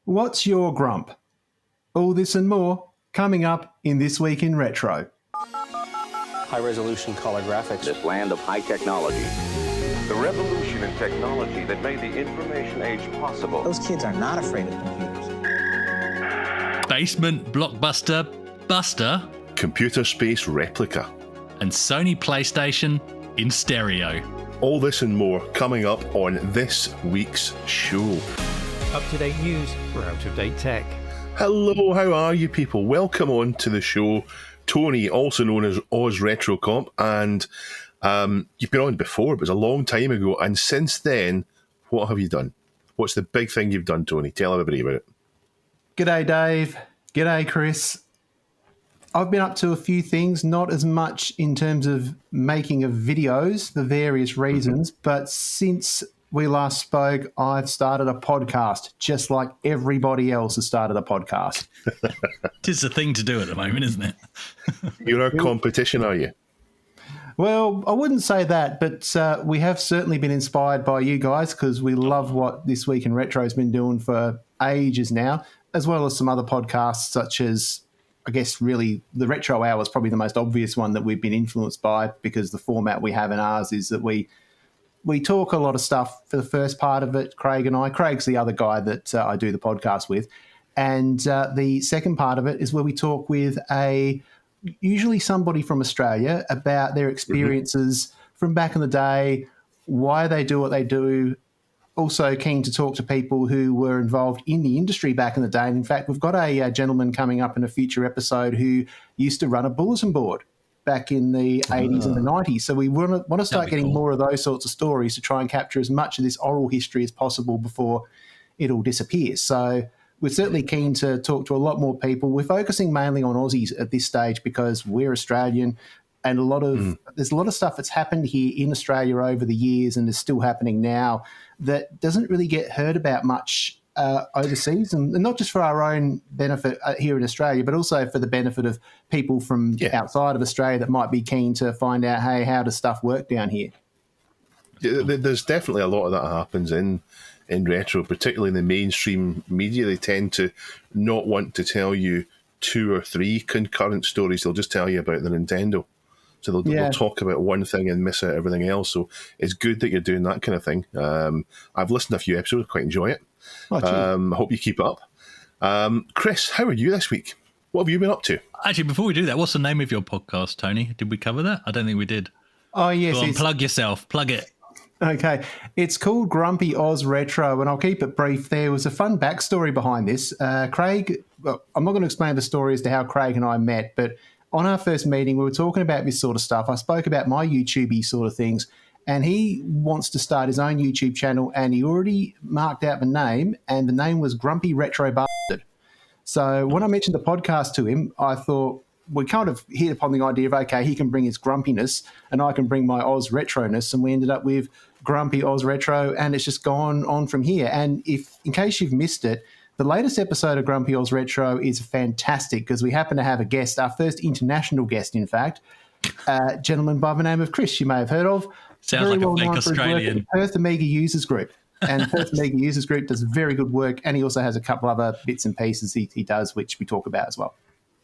What's your grump? All this and more coming up in This Week in Retro. High-resolution color graphics. This land of high technology. The revolution in technology that made the information age possible. Those kids are not afraid of computers. Basement Blockbuster Buster. Computer Space Replica. And Sony PlayStation in stereo. All this and more coming up on this week's show. Up-to-date news for out-of-date tech. Hello, how are you people? Welcome on to the show. Tony, also known as OzRetrocomp, and you've been on before, but it was a long time ago, and since then, what have you done? What's the big thing you've done, Tony? Tell everybody about it. G'day, Dave. G'day, Chris. I've been up to a few things, not as much in terms of making of videos for various reasons, but since we last spoke, I've started a podcast, just like everybody else has started a podcast. Tis the thing to do at the moment, isn't it? You're our competition, are you? Well, I wouldn't say that, but we have certainly been inspired by you guys because we love what This Week in Retro has been doing for ages now, as well as some other podcasts such as, I guess, really the Retro Hour is probably the most obvious one that we've been influenced by because the format we have in ours is that we talk a lot of stuff for the first part of it, Craig and I. Craig's the other guy that I do the podcast with. And the second part of it is where we talk with usually somebody from Australia about their experiences from back in the day, why they do what they do. Also keen to talk to people who were involved in the industry back in the day. And in fact, we've got a gentleman coming up in a future episode who used to run a bulletin board back in the 80s and the 90s. So we want to start getting more of those sorts of stories to try and capture as much of this oral history as possible before it all disappears. So we're certainly keen to talk to a lot more people. We're focusing mainly on Aussies at this stage because we're Australian, and there's a lot of stuff that's happened here in Australia over the years and is still happening now that doesn't really get heard about much overseas, and not just for our own benefit here in Australia, but also for the benefit of people from outside of Australia that might be keen to find out, hey, how does stuff work down here? There's definitely a lot of that happens in retro, particularly in the mainstream media. They tend to not want to tell you 2 or 3 concurrent stories. They'll just tell you about the Nintendo. So they'll talk about one thing and miss out everything else. So it's good that you're doing that kind of thing. I've listened to a few episodes, quite enjoy it. I hope you keep it up. Chris, how are you this week? What have you been up to? Actually, before we do that, what's the name of your podcast, Tony? Did we cover that? I don't think we did. Oh, yes. Go on, plug yourself. Plug it. Okay. It's called Grumpy Oz Retro, and I'll keep it brief. There was a fun backstory behind this. Craig, I'm not going to explain the story as to how Craig and I met, but on our first meeting, we were talking about this sort of stuff. I spoke about my YouTube-y sort of things, and he wants to start his own YouTube channel, and he already marked out the name, and the name was Grumpy Retro Bastard. So when I mentioned the podcast to him, I thought we kind of hit upon the idea of, okay, he can bring his grumpiness, and I can bring my Oz Retroness, and we ended up with Grumpy Oz Retro, and it's just gone on from here. And in case you've missed it, the latest episode of Grumpy Oz Retro is fantastic because we happen to have a guest, our first international guest, in fact, a gentleman by the name of Chris, you may have heard of. Sounds like a fake Australian. Perth Amiga Users Group. And Perth Amiga Users Group does very good work, and he also has a couple other bits and pieces he does, which we talk about as well.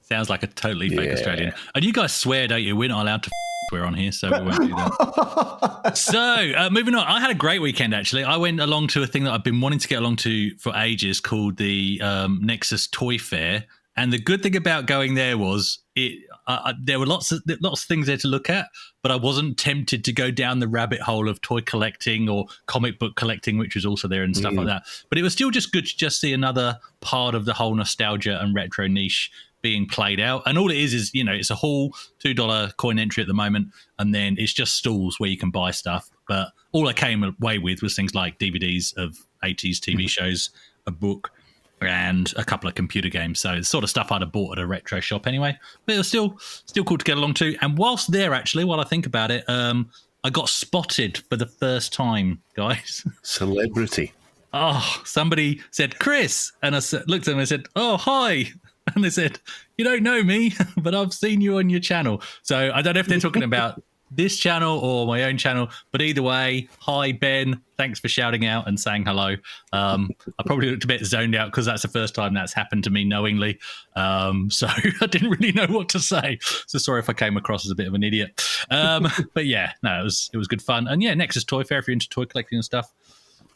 Sounds like a totally fake Australian. And you guys swear, don't you? We're not allowed to swear on here, so we won't do that. So, moving on. I had a great weekend, actually. I went along to a thing that I've been wanting to get along to for ages called the Nexus Toy Fair. And the good thing about going there was there were lots of things there to look at, but I wasn't tempted to go down the rabbit hole of toy collecting or comic book collecting, which was also there and stuff like that. But it was still just good to just see another part of the whole nostalgia and retro niche being played out. And all it is, it's a whole $2 coin entry at the moment, and then it's just stalls where you can buy stuff. But all I came away with was things like DVDs of 80s TV shows, a book, and a couple of computer games. So it's sort of stuff I'd have bought at a retro shop anyway. But it was still cool to get along to. And whilst there, actually, while I think about it, I got spotted for the first time, guys. Celebrity. Oh, somebody said, Chris. And I looked at them and I said, oh, hi. And they said, you don't know me, but I've seen you on your channel. So I don't know if they're talking about this channel or my own channel. But either way, hi, Ben. Thanks for shouting out and saying hello. I probably looked a bit zoned out because that's the first time that's happened to me knowingly. So I didn't really know what to say. So sorry if I came across as a bit of an idiot. But yeah, no, it was good fun. And yeah, Nexus Toy Fair, if you're into toy collecting and stuff,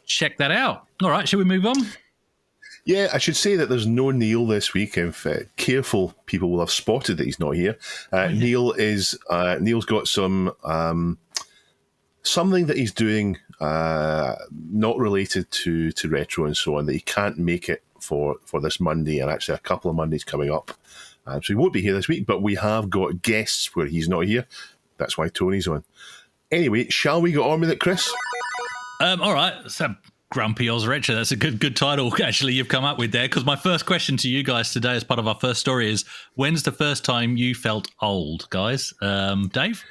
check that out. All right, shall we move on? Yeah, I should say that there's no Neil this week. If careful people will have spotted that he's not here. Neil's got some something that he's doing not related to retro and so on, that he can't make it for this Monday, and actually a couple of Mondays coming up. So he won't be here this week, but we have got guests where he's not here. That's why Tony's on. Anyway, shall we get on with it, Chris? All right, so Grumpy OzRetro, that's a good title actually you've come up with there, because my first question to you guys today as part of our first story is, when's the first time you felt old, guys? Dave?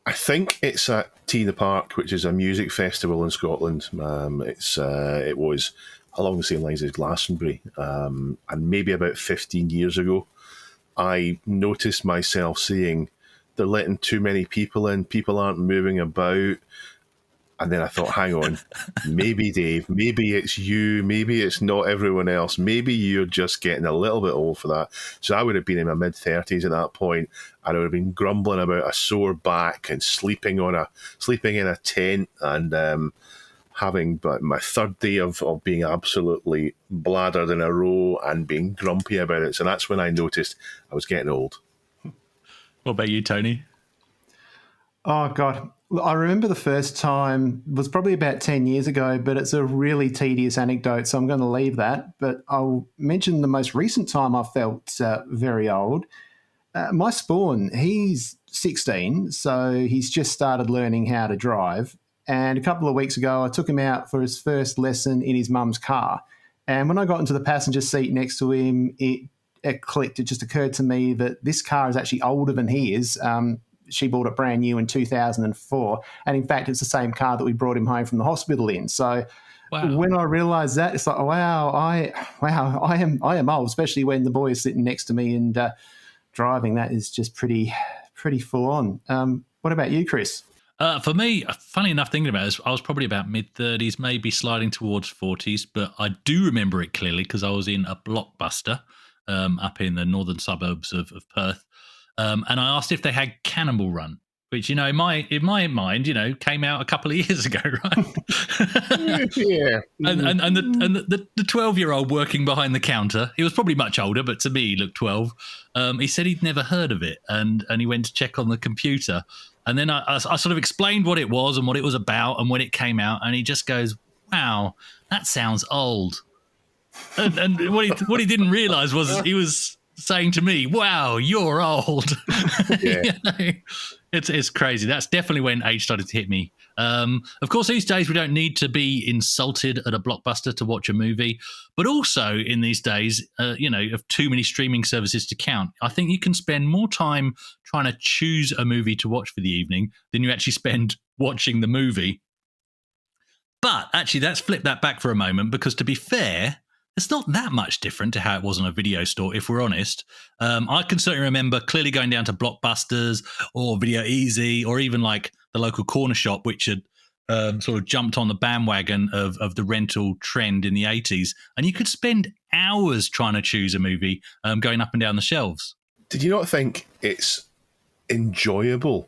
I think it's at Tea in the Park, which is a music festival in Scotland. It was along the same lines as Glastonbury, and maybe about 15 years ago, I noticed myself saying, they're letting too many people in, people aren't moving about. And then I thought, hang on, maybe Dave, maybe it's you, maybe it's not everyone else, maybe you're just getting a little bit old for that. So I would have been in my mid-30s at that point, and I would have been grumbling about a sore back and sleeping in a tent, and having my third day of being absolutely bladdered in a row and being grumpy about it. So that's when I noticed I was getting old. What about you, Tony? Oh, God. I remember the first time was probably about 10 years ago, but it's a really tedious anecdote, so I'm going to leave that. But I'll mention the most recent time I felt very old. My spawn, he's 16, so he's just started learning how to drive. And a couple of weeks ago, I took him out for his first lesson in his mum's car. And when I got into the passenger seat next to him, it clicked. It just occurred to me that this car is actually older than he is. She bought it brand new in 2004. And in fact, it's the same car that we brought him home from the hospital in. So when I realised that, it's like, I am old, especially when the boy is sitting next to me and driving. That is just pretty full on. What about you, Chris? For me, funny enough, thinking about it, I was probably about mid-30s, maybe sliding towards 40s, but I do remember it clearly because I was in a Blockbuster up in the northern suburbs of Perth. And I asked if they had Cannonball Run, which, in my mind, came out a couple of years ago, right? Yeah. And the 12-year-old working behind the counter, he was probably much older, but to me he looked 12. He said he'd never heard of it, and he went to check on the computer. And then I sort of explained what it was and what it was about and when it came out, and he just goes, "Wow, that sounds old." And what he didn't realise was he was saying to me, "Wow, you're old." Yeah. It's crazy. That's definitely when age started to hit me. Of course, these days we don't need to be insulted at a Blockbuster to watch a movie, but also in these days, of too many streaming services to count. I think you can spend more time trying to choose a movie to watch for the evening than you actually spend watching the movie. But actually, let's flip that back for a moment, because to be fair, it's not that much different to how it was on a video store, if we're honest. I can certainly remember clearly going down to Blockbusters or Video Easy or even like the local corner shop, which had sort of jumped on the bandwagon of the rental trend in the 80s. And you could spend hours trying to choose a movie going up and down the shelves. Did you not think it's enjoyable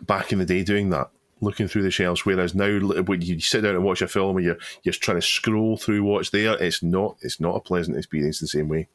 back in the day doing that? Looking through the shelves, whereas now when you sit down and watch a film and you're just trying to scroll through what's there, it's not a pleasant experience the same way.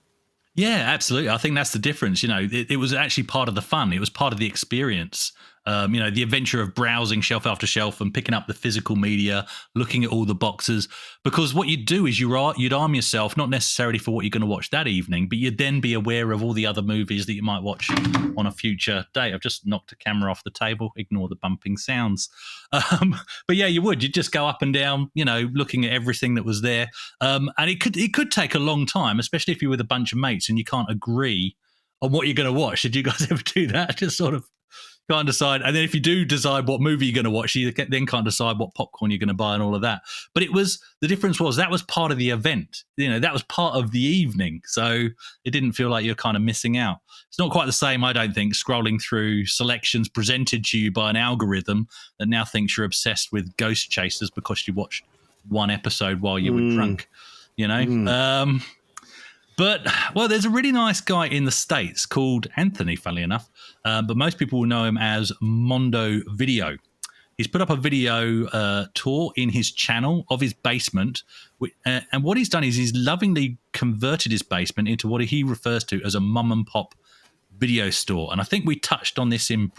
Yeah, absolutely. I think that's the difference. It was actually part of the fun. It was part of the experience. The adventure of browsing shelf after shelf and picking up the physical media, looking at all the boxes. Because what you'd do is you'd arm yourself, not necessarily for what you're going to watch that evening, but you'd then be aware of all the other movies that you might watch on a future day. I've just knocked a camera off the table. Ignore the bumping sounds. But yeah, you'd just go up and down, looking at everything that was there. And it could take a long time, especially if you're with a bunch of mates and you can't agree on what you're going to watch. Did you guys ever do that? Just sort of Can't decide. And then if you do decide what movie you're going to watch, you then can't decide what popcorn you're going to buy and all of that. But the difference was that was part of the event. That was part of the evening. So it didn't feel like you're kind of missing out. It's not quite the same, I don't think, scrolling through selections presented to you by an algorithm that now thinks you're obsessed with Ghost Chasers because you watched one episode while you were drunk, But, well, there's a really nice guy in the States called Anthony, funnily enough, but most people will know him as Mondo Video. He's put up a video tour in his channel of his basement, and what he's done is he's lovingly converted his basement into what he refers to as a mum-and-pop video store. And I think we touched on this in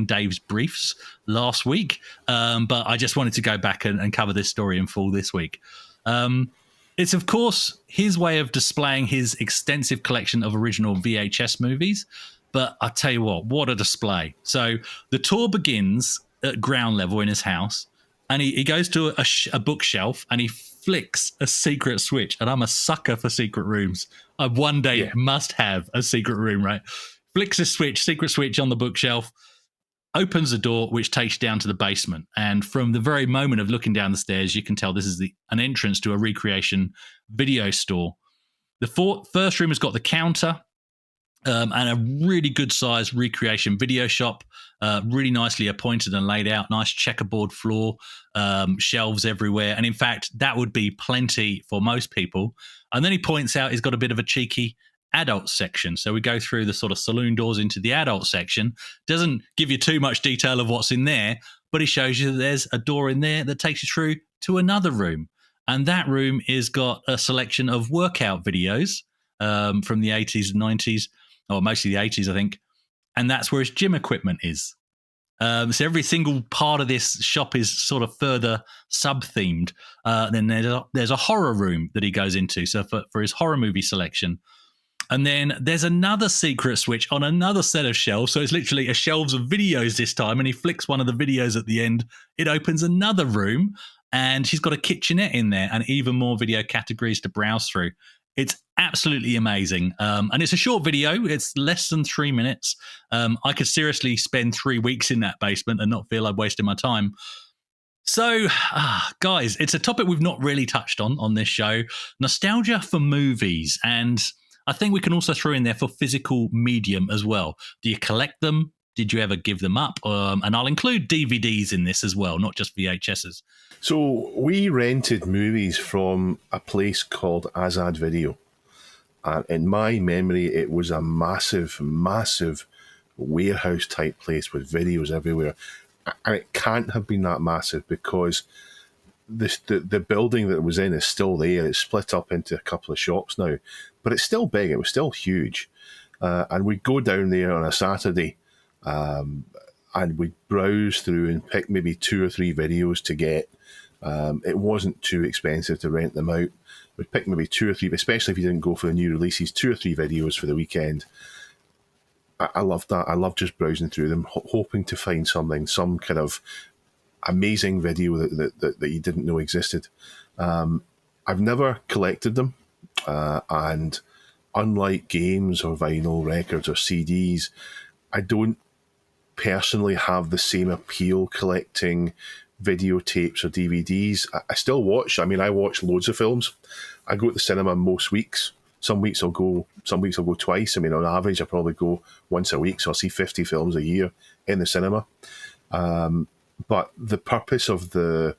Dave's briefs last week, but I just wanted to go back and cover this story in full this week. It's, of course, his way of displaying his extensive collection of original VHS movies. But I tell you what a display. So the tour begins at ground level in his house, and he goes to a bookshelf and he flicks a secret switch. And I'm a sucker for secret rooms. I one day must have a secret room, right? Flicks a secret switch on the bookshelf, opens the door, which takes you down to the basement. And from the very moment of looking down the stairs, you can tell this is an entrance to a recreation video store. The first room has got the counter and a really good-sized recreation video shop, really nicely appointed and laid out, nice checkerboard floor, shelves everywhere. And in fact, that would be plenty for most people. And then he points out he's got a bit of a cheeky adult section. So we go through the sort of saloon doors into the adult section. Doesn't give you too much detail of what's in there, but he shows you that there's a door in there that takes you through to another room. And that room is got a selection of workout videos from the 80s and 90s, or mostly the 80s, I think. And that's where his gym equipment is. So every single part of this shop is sort of further sub-themed. Then there's a horror room that he goes into, so for his horror movie selection. And then there's another secret switch on another set of shelves. So it's literally a shelves of videos this time. And he flicks one of the videos at the end. It opens another room. And he's got a kitchenette in there and even more video categories to browse through. It's absolutely amazing. And it's a short video. It's less than 3 minutes. I could seriously spend 3 weeks in that basement and not feel I've wasted my time. So, guys, it's a topic we've not really touched on this show. Nostalgia for movies. And I think we can also throw in there for physical medium as well. Do you collect them? Did you ever give them up? And I'll include DVDs in this as well, not just VHSs. So we rented movies from a place called Azad Video. And in my memory, it was a massive, massive warehouse-type place with videos everywhere. And it can't have been that massive because the building that it was in is still there. It's split up into a couple of shops now. But it's still big. It was still huge. And we'd go down there on a Saturday and we'd browse through and pick maybe 2 or 3 videos to get. It wasn't too expensive to rent them out. We'd pick maybe 2 or 3, especially if you didn't go for the new releases, 2 or 3 videos for the weekend. I loved that. I loved just browsing through them, hoping to find some kind of amazing video that you didn't know existed. I've never collected them. And unlike games or vinyl records or CDs, I don't personally have the same appeal collecting videotapes or DVDs. I still watch. I mean, I watch loads of films. I go to the cinema most weeks. Some weeks I'll go twice. I mean, on average, I probably go once a week. So I'll see 50 films a year in the cinema. But the purpose of the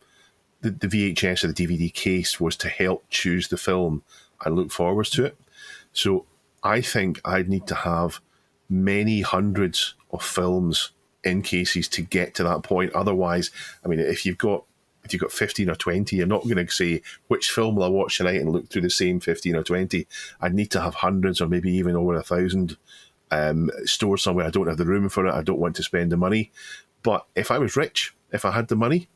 VHS or the DVD case was to help choose the film and look forward to it. So I think I'd need to have many hundreds of films in cases to get to that point. Otherwise, I mean, if you've got 15 or 20, you're not going to say, which film will I watch tonight and look through the same 15 or 20. I'd need to have hundreds or maybe even over 1,000 stored somewhere. I don't have the room for it. I don't want to spend the money. But if I was rich, if I had the money,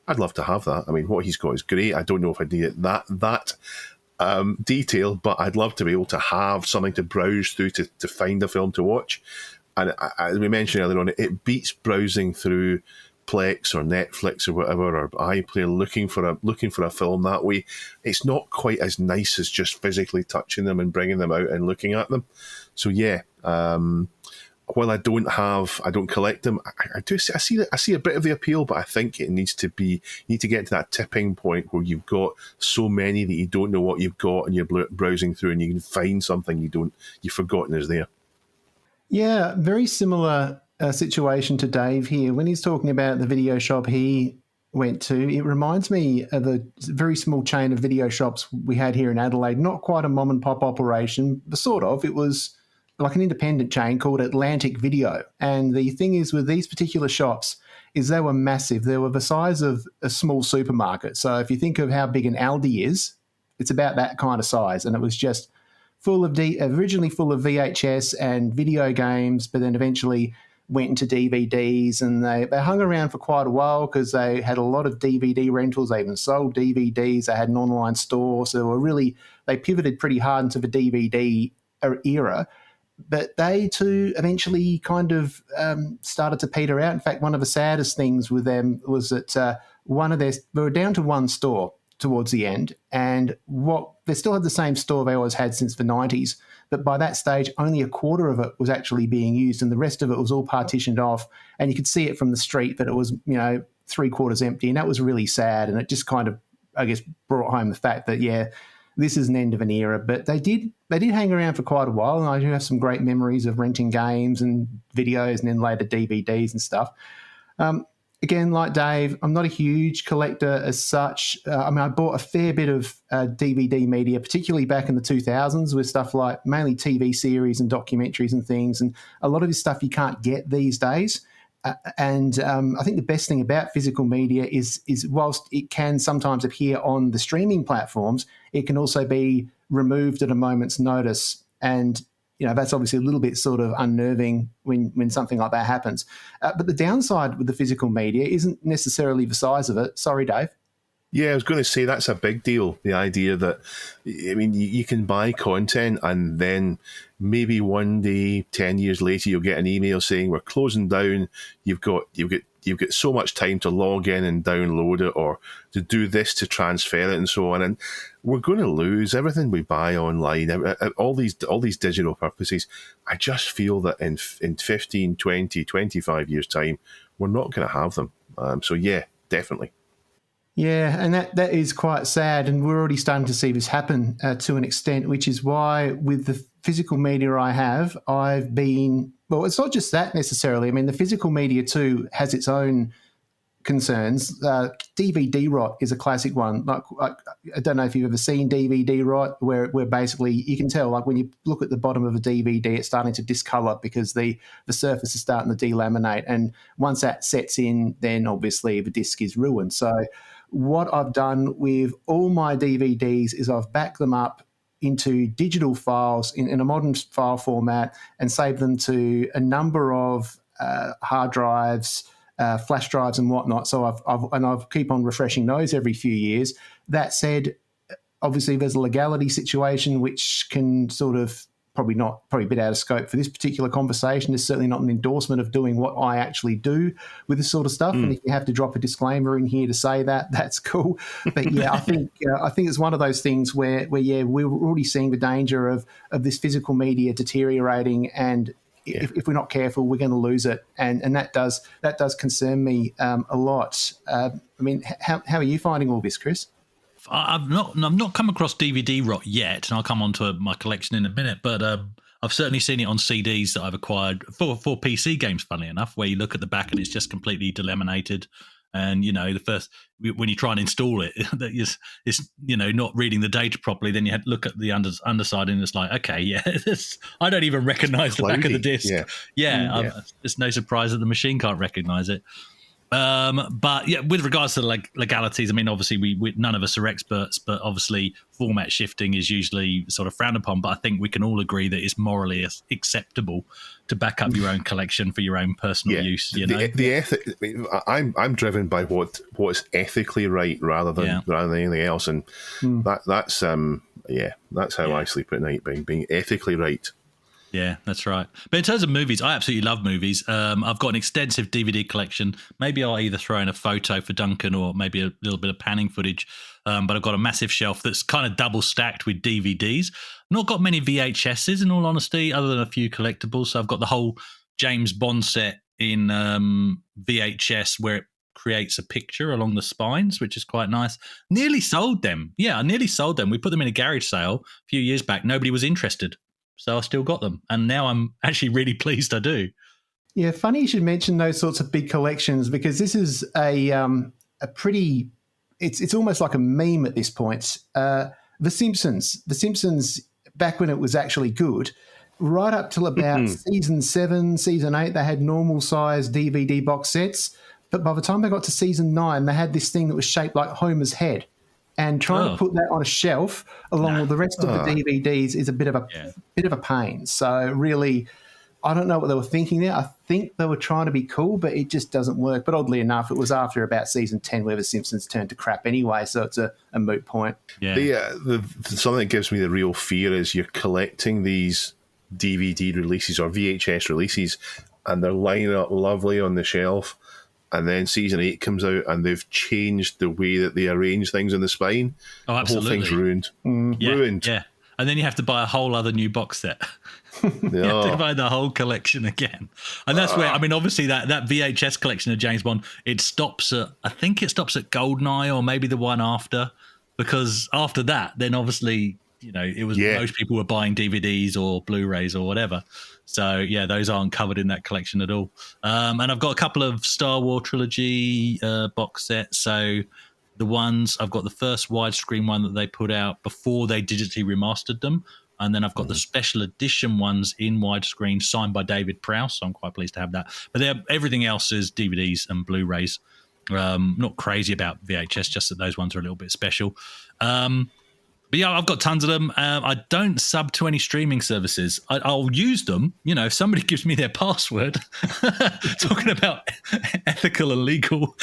I'd love to have that. I mean, what he's got is great. I don't know if I'd need it that detail, but I'd love to be able to have something to browse through to find a film to watch. And as we mentioned earlier on, it beats browsing through Plex or Netflix or whatever, or iPlayer looking for a film that way. It's not quite as nice as just physically touching them and bringing them out and looking at them. So yeah, while I don't collect them, I see a bit of the appeal, but I think it needs to be, you need to get to that tipping point where you've got so many that you don't know what you've got, and you're browsing through and you can find something you've forgotten is there. Yeah, very similar situation to Dave here. When he's talking about the video shop he went to, it reminds me of a very small chain of video shops we had here in Adelaide. Not quite a mom and pop operation, but sort of. It was like an independent chain called Atlantic Video. And the thing is with these particular shops is they were massive. They were the size of a small supermarket. So if you think of how big an Aldi is, it's about that kind of size. And it was just originally full of VHS and video games, but then eventually went into DVDs, and they hung around for quite a while because they had a lot of DVD rentals. They even sold DVDs. They had an online store. So they pivoted pretty hard into the DVD era. But they too eventually kind of started to peter out. In fact, one of the saddest things with them was that they were down to one store towards the end, and they still had the same store they always had since the 90s, but by that stage only a quarter of it was actually being used, and the rest of it was all partitioned off, and you could see it from the street that it was 3/4 empty, and that was really sad. And it just kind of, I guess, brought home the fact that this is an end of an era. But they did hang around for quite a while, and I do have some great memories of renting games and videos and then later DVDs and stuff. Again, like Dave, I'm not a huge collector as such. I bought a fair bit of DVD media, particularly back in the 2000s, with stuff like mainly TV series and documentaries and things. And a lot of this stuff you can't get these days. And I think the best thing about physical media is whilst it can sometimes appear on the streaming platforms, it can also be removed at a moment's notice. And that's obviously a little bit sort of unnerving when something like that happens. But the downside with the physical media isn't necessarily the size of it. Sorry, Dave. Yeah, I was going to say that's a big deal. The idea that, you can buy content and then maybe one day, 10 years later, you'll get an email saying we're closing down. You've got so much time to log in and download it, or to do this to transfer it and so on. And we're going to lose everything we buy online, all these digital purposes. I just feel that in 15, 20, 25 years' time, we're not going to have them. So yeah, definitely. Yeah, and that is quite sad, and we're already starting to see this happen to an extent, which is why with the physical media I have, it's not just that necessarily. I mean, the physical media too has its own concerns. DVD rot is a classic one. Like I don't know if you've ever seen DVD rot, where basically you can tell, like when you look at the bottom of a DVD, it's starting to discolor because the surface is starting to delaminate, and once that sets in, then obviously the disc is ruined. So what I've done with all my DVDs is I've backed them up into digital files in a modern file format and saved them to a number of hard drives, flash drives and whatnot. So I've keep on refreshing those every few years. That said, obviously there's a legality situation which can sort of probably a bit out of scope for this particular conversation. It's certainly not an endorsement of doing what I actually do with this sort of stuff. And if you have to drop a disclaimer in here to say that, that's cool. But yeah, I think it's one of those things where we're already seeing the danger of this physical media deteriorating, and if we're not careful, we're going to lose it. And that does concern me a lot. I mean, how are you finding all this, Chris? I've not come across DVD rot yet, and I'll come on to my collection in a minute, but I've certainly seen it on CDs that I've acquired for PC games, funnily enough, where you look at the back and it's just completely delaminated. And, the first, when you try and install it, it's not reading the data properly. Then you have to look at the underside and it's like, okay, yeah, I don't even recognize the back of the disc. It's no surprise that the machine can't recognize it. But yeah, with regards to legalities, I mean, obviously we none of us are experts, but obviously format shifting is usually sort of frowned upon. But I think we can all agree that it's morally acceptable to back up your own collection for your own personal use. The ethic. I'm driven by what is ethically right rather than anything else, and that's how I sleep at night, being ethically right. Yeah, that's right. But in terms of movies, I absolutely love movies. I've got an extensive DVD collection. Maybe I'll either throw in a photo for Duncan or maybe a little bit of panning footage. But I've got a massive shelf that's kind of double stacked with DVDs. Not got many VHSs, in all honesty, other than a few collectibles. So I've got the whole James Bond set in VHS where it creates a picture along the spines, which is quite nice. Nearly sold them. Yeah, I nearly sold them. We put them in a garage sale a few years back. Nobody was interested. So I still got them. And now I'm actually really pleased I do. Yeah, funny you should mention those sorts of big collections, because this is a pretty, it's almost like a meme at this point. The Simpsons, back when it was actually good, right up till about season 7, season 8, they had normal size DVD box sets. But by the time they got to season 9, they had this thing that was shaped like Homer's head. And trying to put that on a shelf along with the rest of the DVDs is a bit of a pain. So really, I don't know what they were thinking there. I think they were trying to be cool, but it just doesn't work. But oddly enough, it was after about season 10 where The Simpsons turned to crap anyway, so it's a moot point. Yeah. Something that gives me the real fear is you're collecting these DVD releases or VHS releases, and they're lining up lovely on the shelf, and then season 8 comes out and they've changed the way that they arrange things in the spine. Oh, absolutely. The whole thing's ruined. Ruined. Yeah. And then you have to buy a whole other new box set. You have to buy the whole collection again. And that's where, I mean, obviously that VHS collection of James Bond, I think it stops at GoldenEye or maybe the one after, because after that, then obviously, it was most people were buying DVDs or Blu-rays or whatever. So, yeah, those aren't covered in that collection at all. And I've got a couple of Star Wars trilogy box sets. So I've got the first widescreen one that they put out before they digitally remastered them. And then I've got the special edition ones in widescreen signed by David Prowse. So I'm quite pleased to have that. But everything else is DVDs and Blu-rays. Not crazy about VHS, just that those ones are a little bit special. But yeah, I've got tons of them. I don't sub to any streaming services. I'll use them. If somebody gives me their password, talking about ethical and legal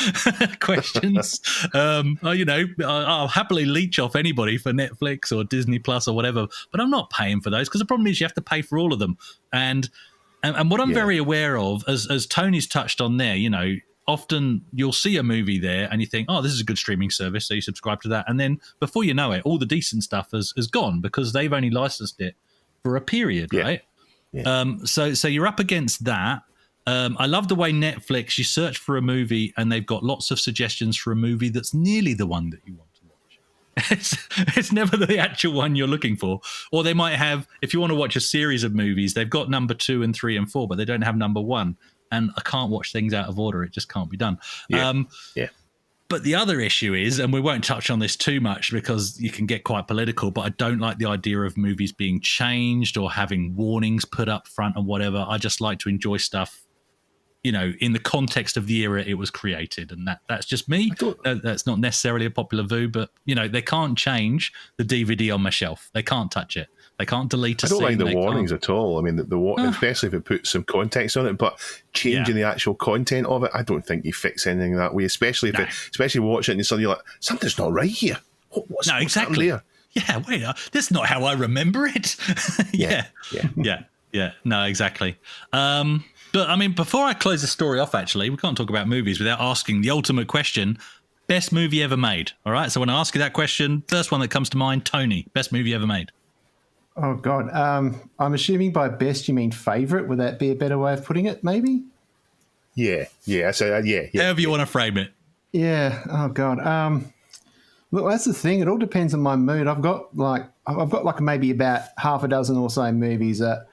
questions, I'll happily leech off anybody for Netflix or Disney Plus or whatever. But I'm not paying for those, because the problem is you have to pay for all of them. And what I'm very aware of, as Tony's touched on there, often you'll see a movie there and you think, oh, this is a good streaming service, so you subscribe to that. And then before you know it, all the decent stuff has gone because they've only licensed it for a period, right? Yeah. So you're up against that. I love the way Netflix, you search for a movie and they've got lots of suggestions for a movie that's nearly the one that you want to watch. It's never the actual one you're looking for. Or they might have, if you want to watch a series of movies, they've got number 2 and 3 and 4, but they don't have number 1. And I can't watch things out of order. It just can't be done. But the other issue is, and we won't touch on this too much because you can get quite political, but I don't like the idea of movies being changed or having warnings put up front or whatever. I just like to enjoy stuff, in the context of the era it was created. And that's just me. That's not necessarily a popular view, but, they can't change the DVD on my shelf. They can't touch it. They can't delete a scene. I don't like the warnings at all. I mean, especially if it puts some context on it, but changing the actual content of it, I don't think you fix anything that way. Especially especially watching it and suddenly you're like, something's not right here. What's exactly. There? Yeah, wait, that's not how I remember it. Yeah. No, exactly. But I mean, before I close the story off, actually, we can't talk about movies without asking the ultimate question: best movie ever made. All right. So when I ask you that question, first one that comes to mind, Tony, best movie ever made. Oh, God. I'm assuming by best you mean favourite. Would that be a better way of putting it, maybe? Yeah. So, yeah. However you want to frame it. Yeah. Oh, God. Look, that's the thing. It all depends on my mood. I've got maybe about half a dozen or so movies that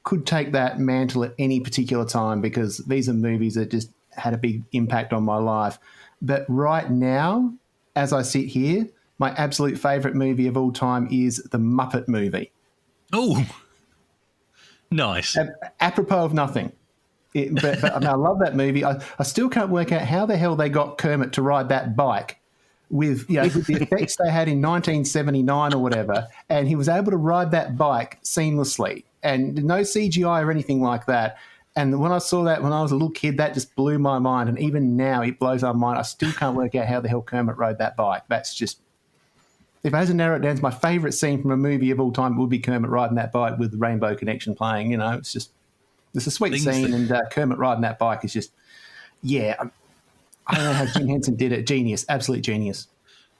could take that mantle at any particular time, because these are movies that just had a big impact on my life. But right now, as I sit here, my absolute favourite movie of all time is The Muppet Movie. Oh, nice. Apropos of nothing. But I mean, I love that movie. I still can't work out how the hell they got Kermit to ride that bike with the effects they had in 1979 or whatever, and he was able to ride that bike seamlessly and no CGI or anything like that. And when I saw that when I was a little kid, that just blew my mind. And even now it blows my mind. I still can't work out how the hell Kermit rode that bike. That's just... If I had to narrow it down to my favourite scene from a movie of all time, it would be Kermit riding that bike with the Rainbow Connection playing. It's a sweet scene, and Kermit riding that bike is just, I don't know how Jim Henson did it. Genius, absolute genius.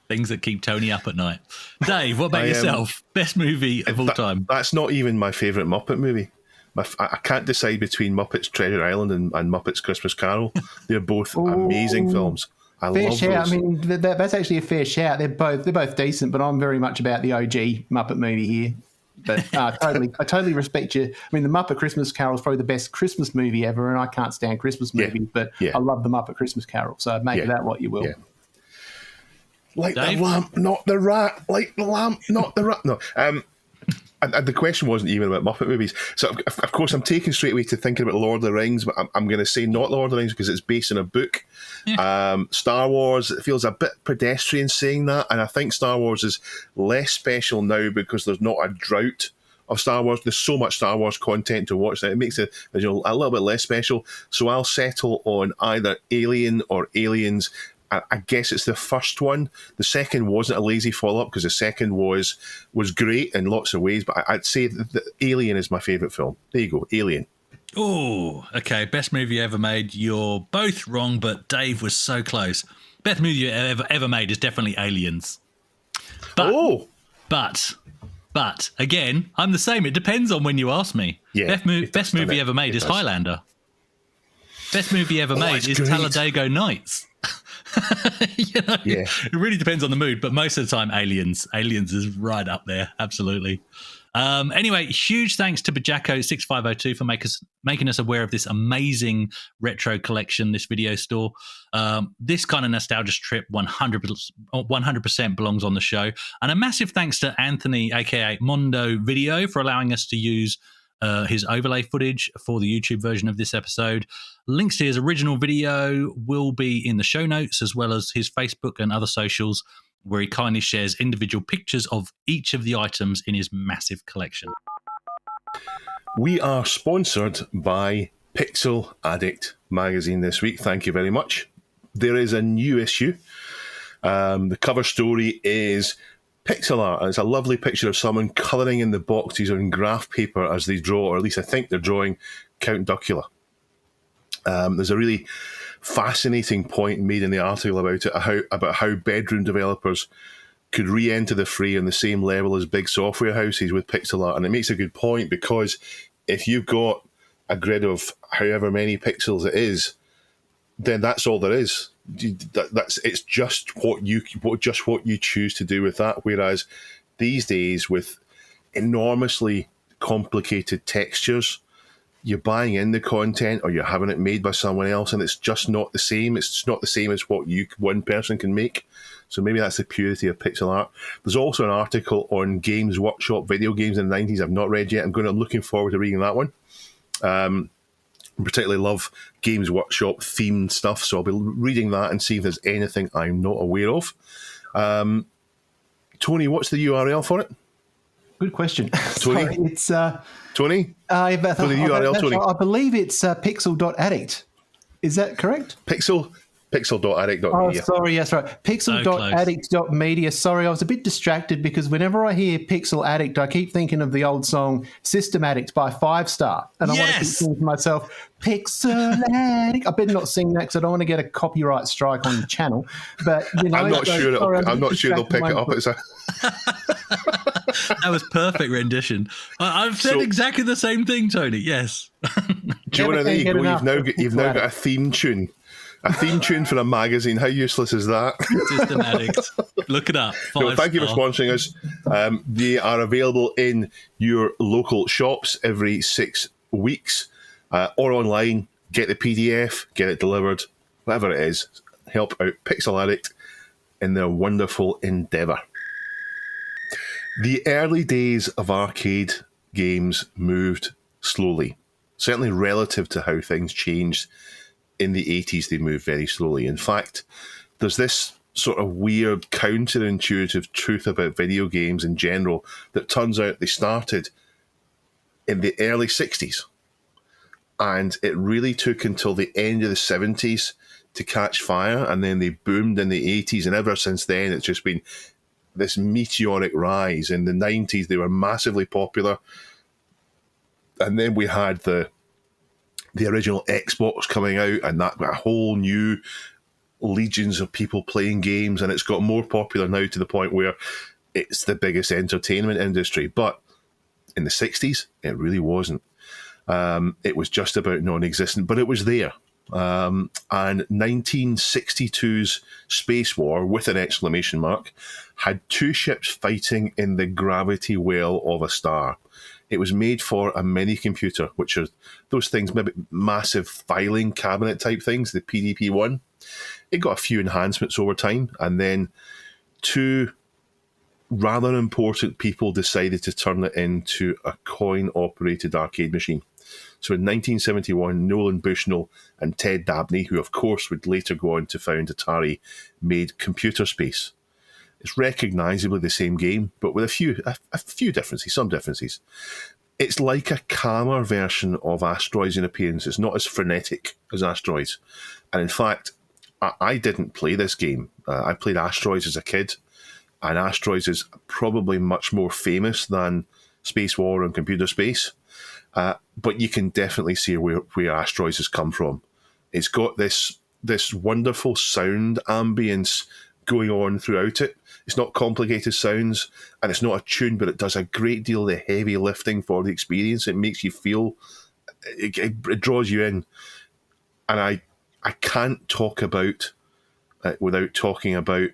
Things that keep Tony up at night. Dave, what about yourself? Best movie of all time? That's not even my favourite Muppet movie. I can't decide between Muppets Treasure Island and Muppets Christmas Carol. They're both amazing films. I Fair love shout. those. I mean, that's actually a fair shout. They're both decent, but I'm very much about the OG Muppet movie here. But I totally respect you. I mean, the Muppet Christmas Carol is probably the best Christmas movie ever, and I can't stand Christmas movies, but I love the Muppet Christmas Carol. So make of that what you will. Yeah. Like Dave? the lamp, not the rat. Like the lamp, not the rat. No. And the question wasn't even about Muppet movies. So, of course, I'm taken straight away to thinking about Lord of the Rings, but I'm going to say not Lord of the Rings because it's based on a book. Yeah. Star Wars, it feels a bit pedestrian saying that, and I think Star Wars is less special now because there's not a drought of Star Wars. There's so much Star Wars content to watch that it makes it a little bit less special. So I'll settle on either Alien or Aliens. I guess it's the first one. The second wasn't a lazy follow-up because the second was great in lots of ways, but I'd say that Alien is my favourite film. There you go, Alien. Oh, okay. Best movie ever made. You're both wrong, but Dave was so close. Best movie ever made is definitely Aliens. But again, I'm the same. It depends on when you ask me. Yeah, best movie ever made is Highlander. Best movie ever made is great. Talladega Nights. It really depends on the mood, but most of the time, Aliens is right up there. Absolutely. Anyway, huge thanks to Bajako6502 for making us aware of this amazing retro collection, this video store. This kind of nostalgia trip 100% belongs on the show. And a massive thanks to Anthony, aka Mondo Video, for allowing us to use his overlay footage for the YouTube version of this episode. Links to his original video will be in the show notes, as well as his Facebook and other socials, where he kindly shares individual pictures of each of the items in his massive collection. We are sponsored by Pixel Addict magazine this week. Thank you very much. There is a new issue. The cover story is pixel art, and it's a lovely picture of someone colouring in the boxes on graph paper as they draw, or at least I think they're drawing Count Duckula. There's a really fascinating point made in the article about how bedroom developers could re-enter the fray on the same level as big software houses with pixel art, and it makes a good point because if you've got a grid of however many pixels it is, then that's all there is. It's just what you choose to do with that. Whereas these days, with enormously complicated textures, you're buying in the content or you're having it made by someone else, and it's just not the same. It's not the same as what one person can make. So maybe that's the purity of pixel art. There's also an article on Games Workshop video games in the 90s I've not read yet. I'm looking forward to reading that one. I particularly love Games Workshop themed stuff, so I'll be reading that and see if there's anything I'm not aware of. Tony, what's the URL for it? Good question. Tony? Sorry, it's Tony? for the URL, Tony. I believe it's pixel.addict. Is that correct? Pixel.addict.media. Oh, sorry, yes, right. Pixel.addict.media. Sorry, I was a bit distracted because whenever I hear Pixel Addict, I keep thinking of the old song System Addict by 5 Star. And I want to keep thinking to myself, Pixel Addict. I better not sing that because I don't want to get a copyright strike on the channel. But you know, I'm not sure they'll pick it up. That was perfect rendition. I've said exactly the same thing, Tony. Yes. Jonah, there you go. You've now got a theme tune. A theme tune for a magazine. How useless is that? System Addict. Look it up. Thank you for sponsoring us. They are available in your local shops every 6 weeks or online. Get the PDF, get it delivered, whatever it is. Help out Pixel Addict in their wonderful endeavour. The early days of arcade games moved slowly, certainly relative to how things changed. In the 80s, they moved very slowly. In fact, there's this sort of weird counterintuitive truth about video games in general that turns out they started in the early 60s. And it really took until the end of the 70s to catch fire. And then they boomed in the 80s. And ever since then, it's just been this meteoric rise. In the 90s, they were massively popular. And then we had the original Xbox coming out, and that got a whole new legions of people playing games, and it's got more popular now to the point where it's the biggest entertainment industry. But in the 60s, it really wasn't. It was just about non-existent, but it was there. And 1962's Space War, with an exclamation mark, had two ships fighting in the gravity well of a star. It was made for a mini computer, which are those things, maybe massive filing cabinet type things, the PDP-1. It got a few enhancements over time, and then two rather important people decided to turn it into a coin-operated arcade machine. So in 1971, Nolan Bushnell and Ted Dabney, who of course would later go on to found Atari, made Computer Space. It's recognisably the same game, but with a few differences, some differences. It's like a calmer version of Asteroids in appearance. It's not as frenetic as Asteroids. And in fact, I didn't play this game. I played Asteroids as a kid, and Asteroids is probably much more famous than Space War and Computer Space. But you can definitely see where Asteroids has come from. It's got this wonderful sound ambience going on throughout it. It's not complicated sounds, and it's not a tune, but it does a great deal of the heavy lifting for the experience. It makes you feel, it draws you in. And I can't talk about without talking about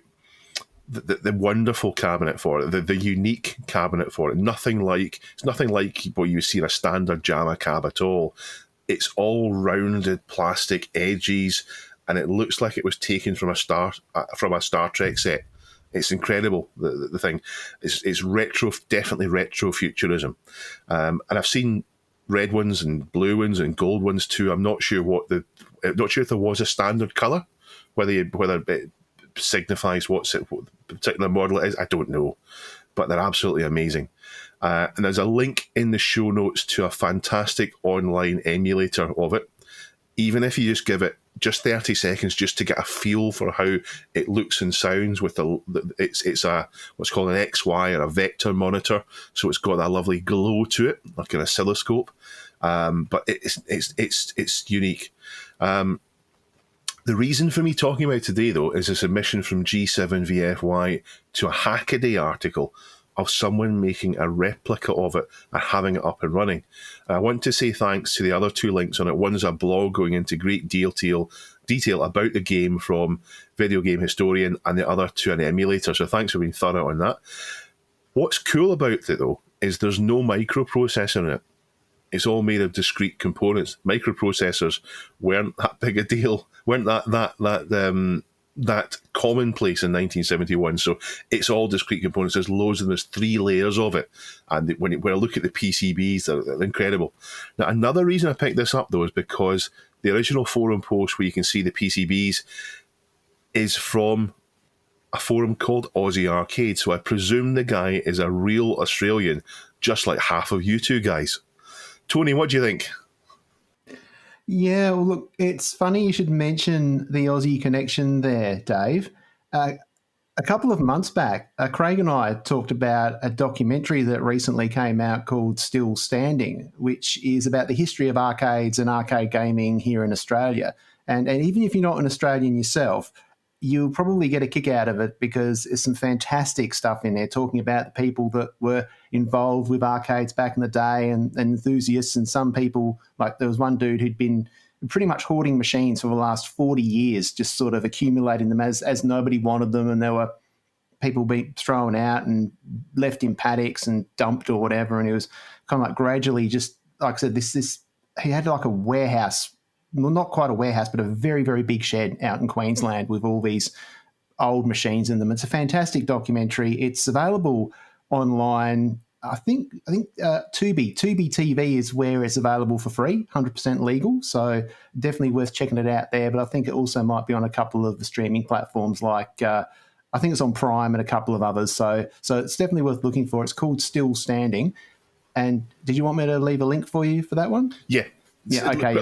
the wonderful cabinet for it, the unique cabinet for it. It's nothing like what you see in a standard JAMA cab at all. It's all rounded plastic edges, and it looks like it was taken from a Star Trek set. It's incredible. The thing it's retro, definitely retro futurism, and I've seen red ones and blue ones and gold ones too. I'm not sure not sure if there was a standard color, whether it signifies what particular model it is. I don't know, but they're absolutely amazing. And there's a link in the show notes to a fantastic online emulator of it. Even if you just give it just 30 seconds just to get a feel for how it looks and sounds with it's a what's called an XY or a vector monitor, so it's got that lovely glow to it, like an oscilloscope. But it's unique. The reason for me talking about it today, though, is a submission from G7VFY to a Hackaday article of someone making a replica of it and having it up and running. And I want to say thanks to the other two links on it. One's a blog going into great detail about the game from Video Game Historian, and the other to an emulator. So thanks for being thorough on that. What's cool about it, though, is there's no microprocessor in it. It's all made of discrete components. Microprocessors weren't that big a deal, weren't that commonplace in 1971. So it's all discrete components. There's loads of them. There's 3 layers of it. And when I look at the PCBs, they're incredible. Now, another reason I picked this up, though, is because the original forum post where you can see the PCBs is from a forum called Aussie Arcade. So I presume the guy is a real Australian, just like half of you two guys. Tony, what do you think? Yeah, well, look, it's funny you should mention the Aussie connection there, Dave. A couple of months back, Craig and I talked about a documentary that recently came out called Still Standing, which is about the history of arcades and arcade gaming here in Australia. And even if you're not an Australian yourself, you'll probably get a kick out of it because there's some fantastic stuff in there talking about the people that were involved with arcades back in the day and enthusiasts, and some people, like there was one dude who'd been pretty much hoarding machines for the last 40 years, just sort of accumulating them as nobody wanted them, and there were people being thrown out and left in paddocks and dumped or whatever, and it was kind of like gradually just, like I said, this he had like a warehouse, well, not quite a warehouse, but a very, very big shed out in Queensland with all these old machines in them. It's a fantastic documentary. It's available online. I think Tubi TV is where it's available for free, 100% legal. So definitely worth checking it out there. But I think it also might be on a couple of the streaming platforms, like I think it's on Prime and a couple of others. So it's definitely worth looking for. It's called Still Standing. And did you want me to leave a link for you for that one? Yeah. Yeah, okay.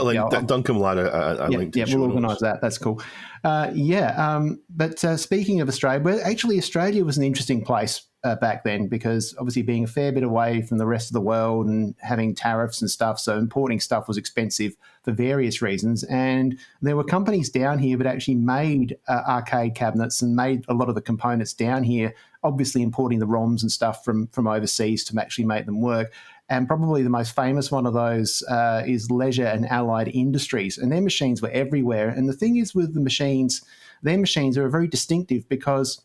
Duncan will add a link to the show we'll notes. organise that. That's cool. But speaking of Australia, Australia was an interesting place back then because obviously being a fair bit away from the rest of the world and having tariffs and stuff, so importing stuff was expensive for various reasons. And there were companies down here that actually made arcade cabinets and made a lot of the components down here, obviously importing the ROMs and stuff from overseas to actually make them work. And probably the most famous one of those is Leisure and Allied Industries. And their machines were everywhere. And the thing is with the machines, their machines are very distinctive because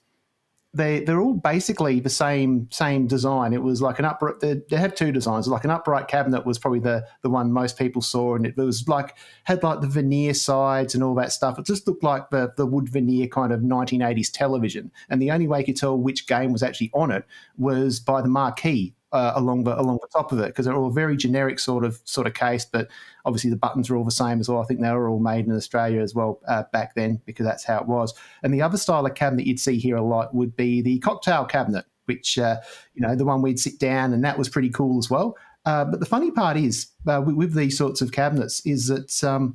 they're all basically the same design. It was like an upright. They had two designs. Like an upright cabinet was probably the one most people saw, and it was like had like the veneer sides and all that stuff. It just looked like the wood veneer kind of 1980s television. And the only way you could tell which game was actually on it was by the marquee along the top of it, because they're all a very generic sort of case. But obviously the buttons are all the same as well. I think they were all made in Australia as well back then, because that's how it was. And the other style of cabinet you'd see here a lot would be the cocktail cabinet, which the one we'd sit down, and that was pretty cool as well. But the funny part is with these sorts of cabinets is that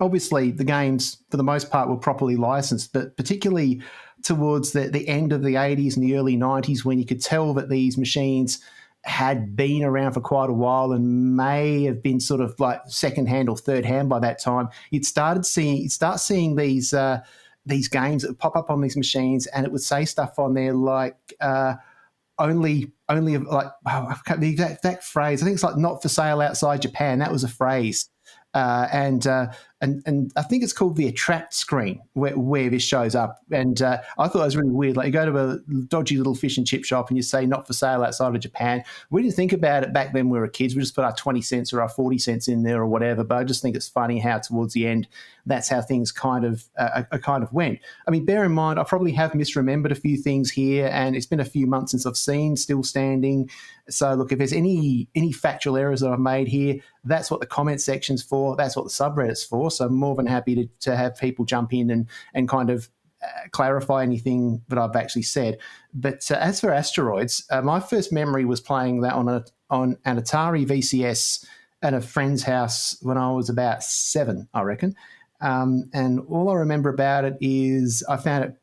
obviously the games for the most part were properly licensed, but particularly towards the end of the 80s and the early 90s, when you could tell that these machines had been around for quite a while and may have been sort of like second-hand or third-hand by that time, you'd start seeing these games that would pop up on these machines, and it would say stuff on there like only like the exact phrase. I think it's like not for sale outside Japan. That was a phrase. And I think it's called the attract screen where this shows up. And I thought it was really weird. Like you go to a dodgy little fish and chip shop and you say not for sale outside of Japan. We didn't think about it back then when we were kids. We just put our 20 cents or our 40 cents in there or whatever. But I just think it's funny how towards the end, that's how things kind of went. I mean, bear in mind, I probably have misremembered a few things here, and it's been a few months since I've seen Still Standing. So look, if there's any factual errors that I've made here, that's what the comment section's for. That's what the subreddit's for. So I'm more than happy to have people jump in and kind of clarify anything that I've actually said. But as for Asteroids, my first memory was playing that on an Atari VCS at a friend's house when I was about 7, I reckon. And all I remember about it is I found it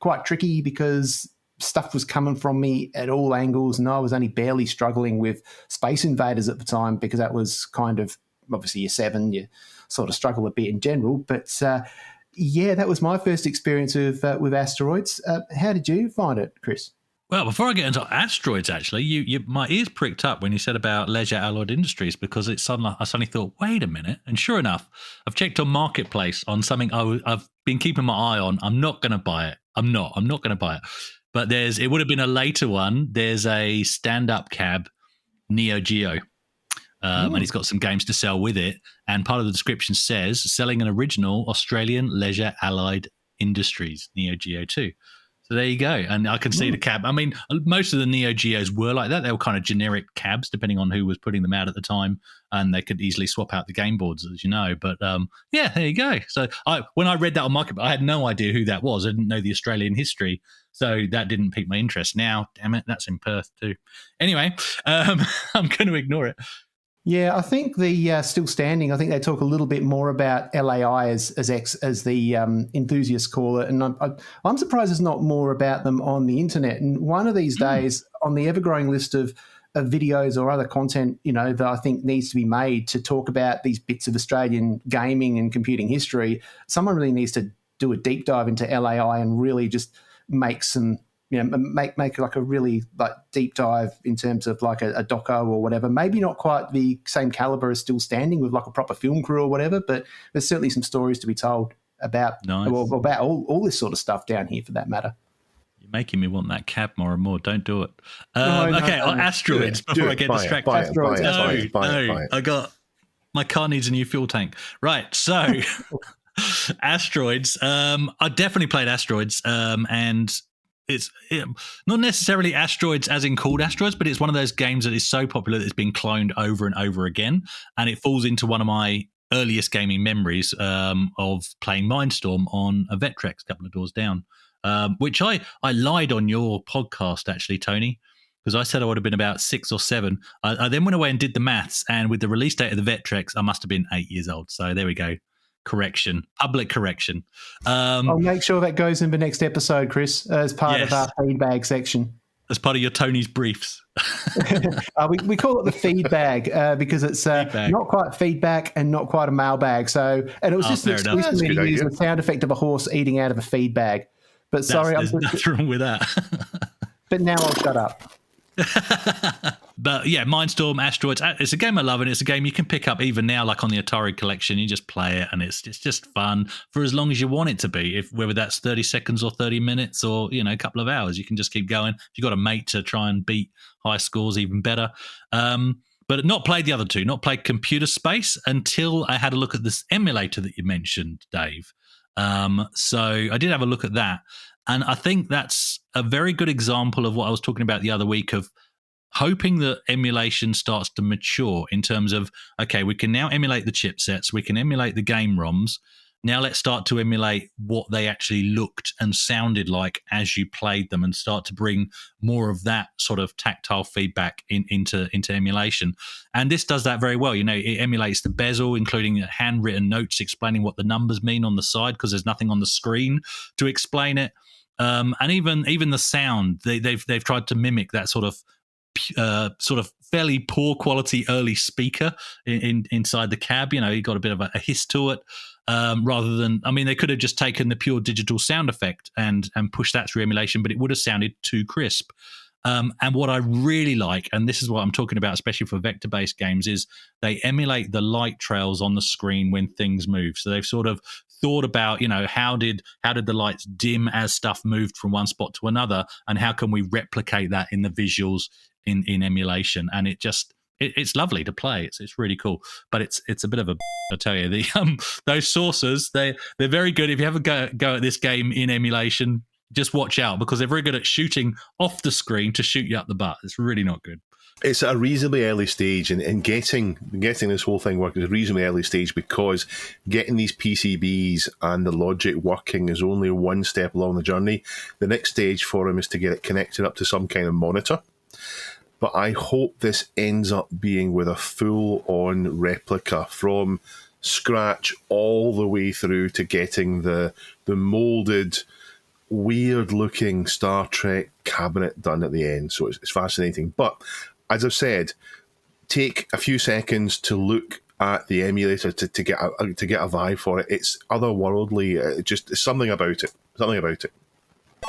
quite tricky because stuff was coming from me at all angles, and I was only barely struggling with Space Invaders at the time, because that was kind of, obviously you're 7, you sort of struggle a bit in general. But that was my first experience with Asteroids. How did you find it, Chris? Well, before I get into Asteroids, actually, my ears pricked up when you said about Leisure Allied Industries, because I suddenly thought, wait a minute. And sure enough, I've checked on Marketplace on something I've been keeping my eye on. I'm not going to buy it. I'm not going to buy it. But it would have been a later one. There's a stand-up cab, Neo Geo. And he's got some games to sell with it. And part of the description says, selling an original Australian Leisure Allied Industries, Neo Geo 2. So there you go. And I can see the cab. I mean, most of the Neo Geos were like that. They were kind of generic cabs, depending on who was putting them out at the time. And they could easily swap out the game boards, as you know. But there you go. So when I read that on Market, I had no idea who that was. I didn't know the Australian history. So that didn't pique my interest. Now, damn it, that's in Perth too. Anyway, I'm going to ignore it. Yeah, I think the Still Standing, I think they talk a little bit more about LAI as the enthusiasts call it. And I'm surprised there's not more about them on the internet. And one of these days, on the ever-growing list of videos or other content, that I think needs to be made to talk about these bits of Australian gaming and computing history, someone really needs to do a deep dive into LAI and really just make some... make like a really like deep dive in terms of like a doco or whatever. Maybe not quite the same caliber as Still Standing with like a proper film crew or whatever, but there's certainly some stories to be told about about all this sort of stuff down here, for that matter. You're making me want that cab more and more. Don't do it. Asteroids. Before I get distracted. No, I got my car needs a new fuel tank. Right, so Asteroids. I definitely played Asteroids, and it's not necessarily Asteroids as in called Asteroids, but it's one of those games that is so popular that it's been cloned over and over again. And it falls into one of my earliest gaming memories of playing Mindstorm on a Vectrex a couple of doors down, which I lied on your podcast, actually, Tony, because I said I would have been about 6 or 7. I then went away and did the maths, and with the release date of the Vectrex, I must have been 8 years old. So there we go. Public correction. I'll make sure that goes in the next episode, Chris, as part of our feedback section. As part of your Tony's briefs. We call it the feedbag because it's not quite feedback and not quite a mailbag. So, and it was just exclusively to use the sound effect of a horse eating out of a feed bag. But sorry, there's nothing wrong with that. But now I'll shut up. But yeah, Mindstorm, Asteroids, it's a game I love, and it's a game you can pick up even now, like on the Atari collection. You just play it, and it's just fun for as long as you want it to be. Whether that's 30 seconds or 30 minutes or, a couple of hours, you can just keep going. If you've got a mate to try and beat high scores, even better. But not played the other two, not played Computer Space until I had a look at this emulator that you mentioned, Dave. So I did have a look at that. And I think that's a very good example of what I was talking about the other week of hoping that emulation starts to mature in terms of, okay, we can now emulate the chipsets, we can emulate the game ROMs. Now let's start to emulate what they actually looked and sounded like as you played them and start to bring more of that sort of tactile feedback into emulation. And this does that very well. It emulates the bezel, including handwritten notes explaining what the numbers mean on the side because there's nothing on the screen to explain it. And even the sound, they've tried to mimic that sort of fairly poor quality early speaker inside the cab. You got a bit of a hiss to it, rather than, they could have just taken the pure digital sound effect and pushed that through emulation, but it would have sounded too crisp. And what I really like, and this is what I'm talking about, especially for vector-based games, is they emulate the light trails on the screen when things move. So they've sort of thought about, how did the lights dim as stuff moved from one spot to another, and how can we replicate that in the visuals in emulation? And it's lovely to play. It's really cool, but it's a bit of a, I tell you, those saucers, they're very good. If you ever go at this game in emulation, just watch out because they're very good at shooting off the screen to shoot you up the butt. It's really not good. It's at a reasonably early stage, and getting this whole thing working is a reasonably early stage because getting these PCBs and the logic working is only one step along the journey. The next stage for them is to get it connected up to some kind of monitor. But I hope this ends up being with a full-on replica from scratch all the way through to getting the molded, weird-looking Star Trek cabinet done at the end. So it's fascinating. But as I've said, take a few seconds to look at the emulator to get a vibe for it. It's otherworldly. Just something about it. Something about it.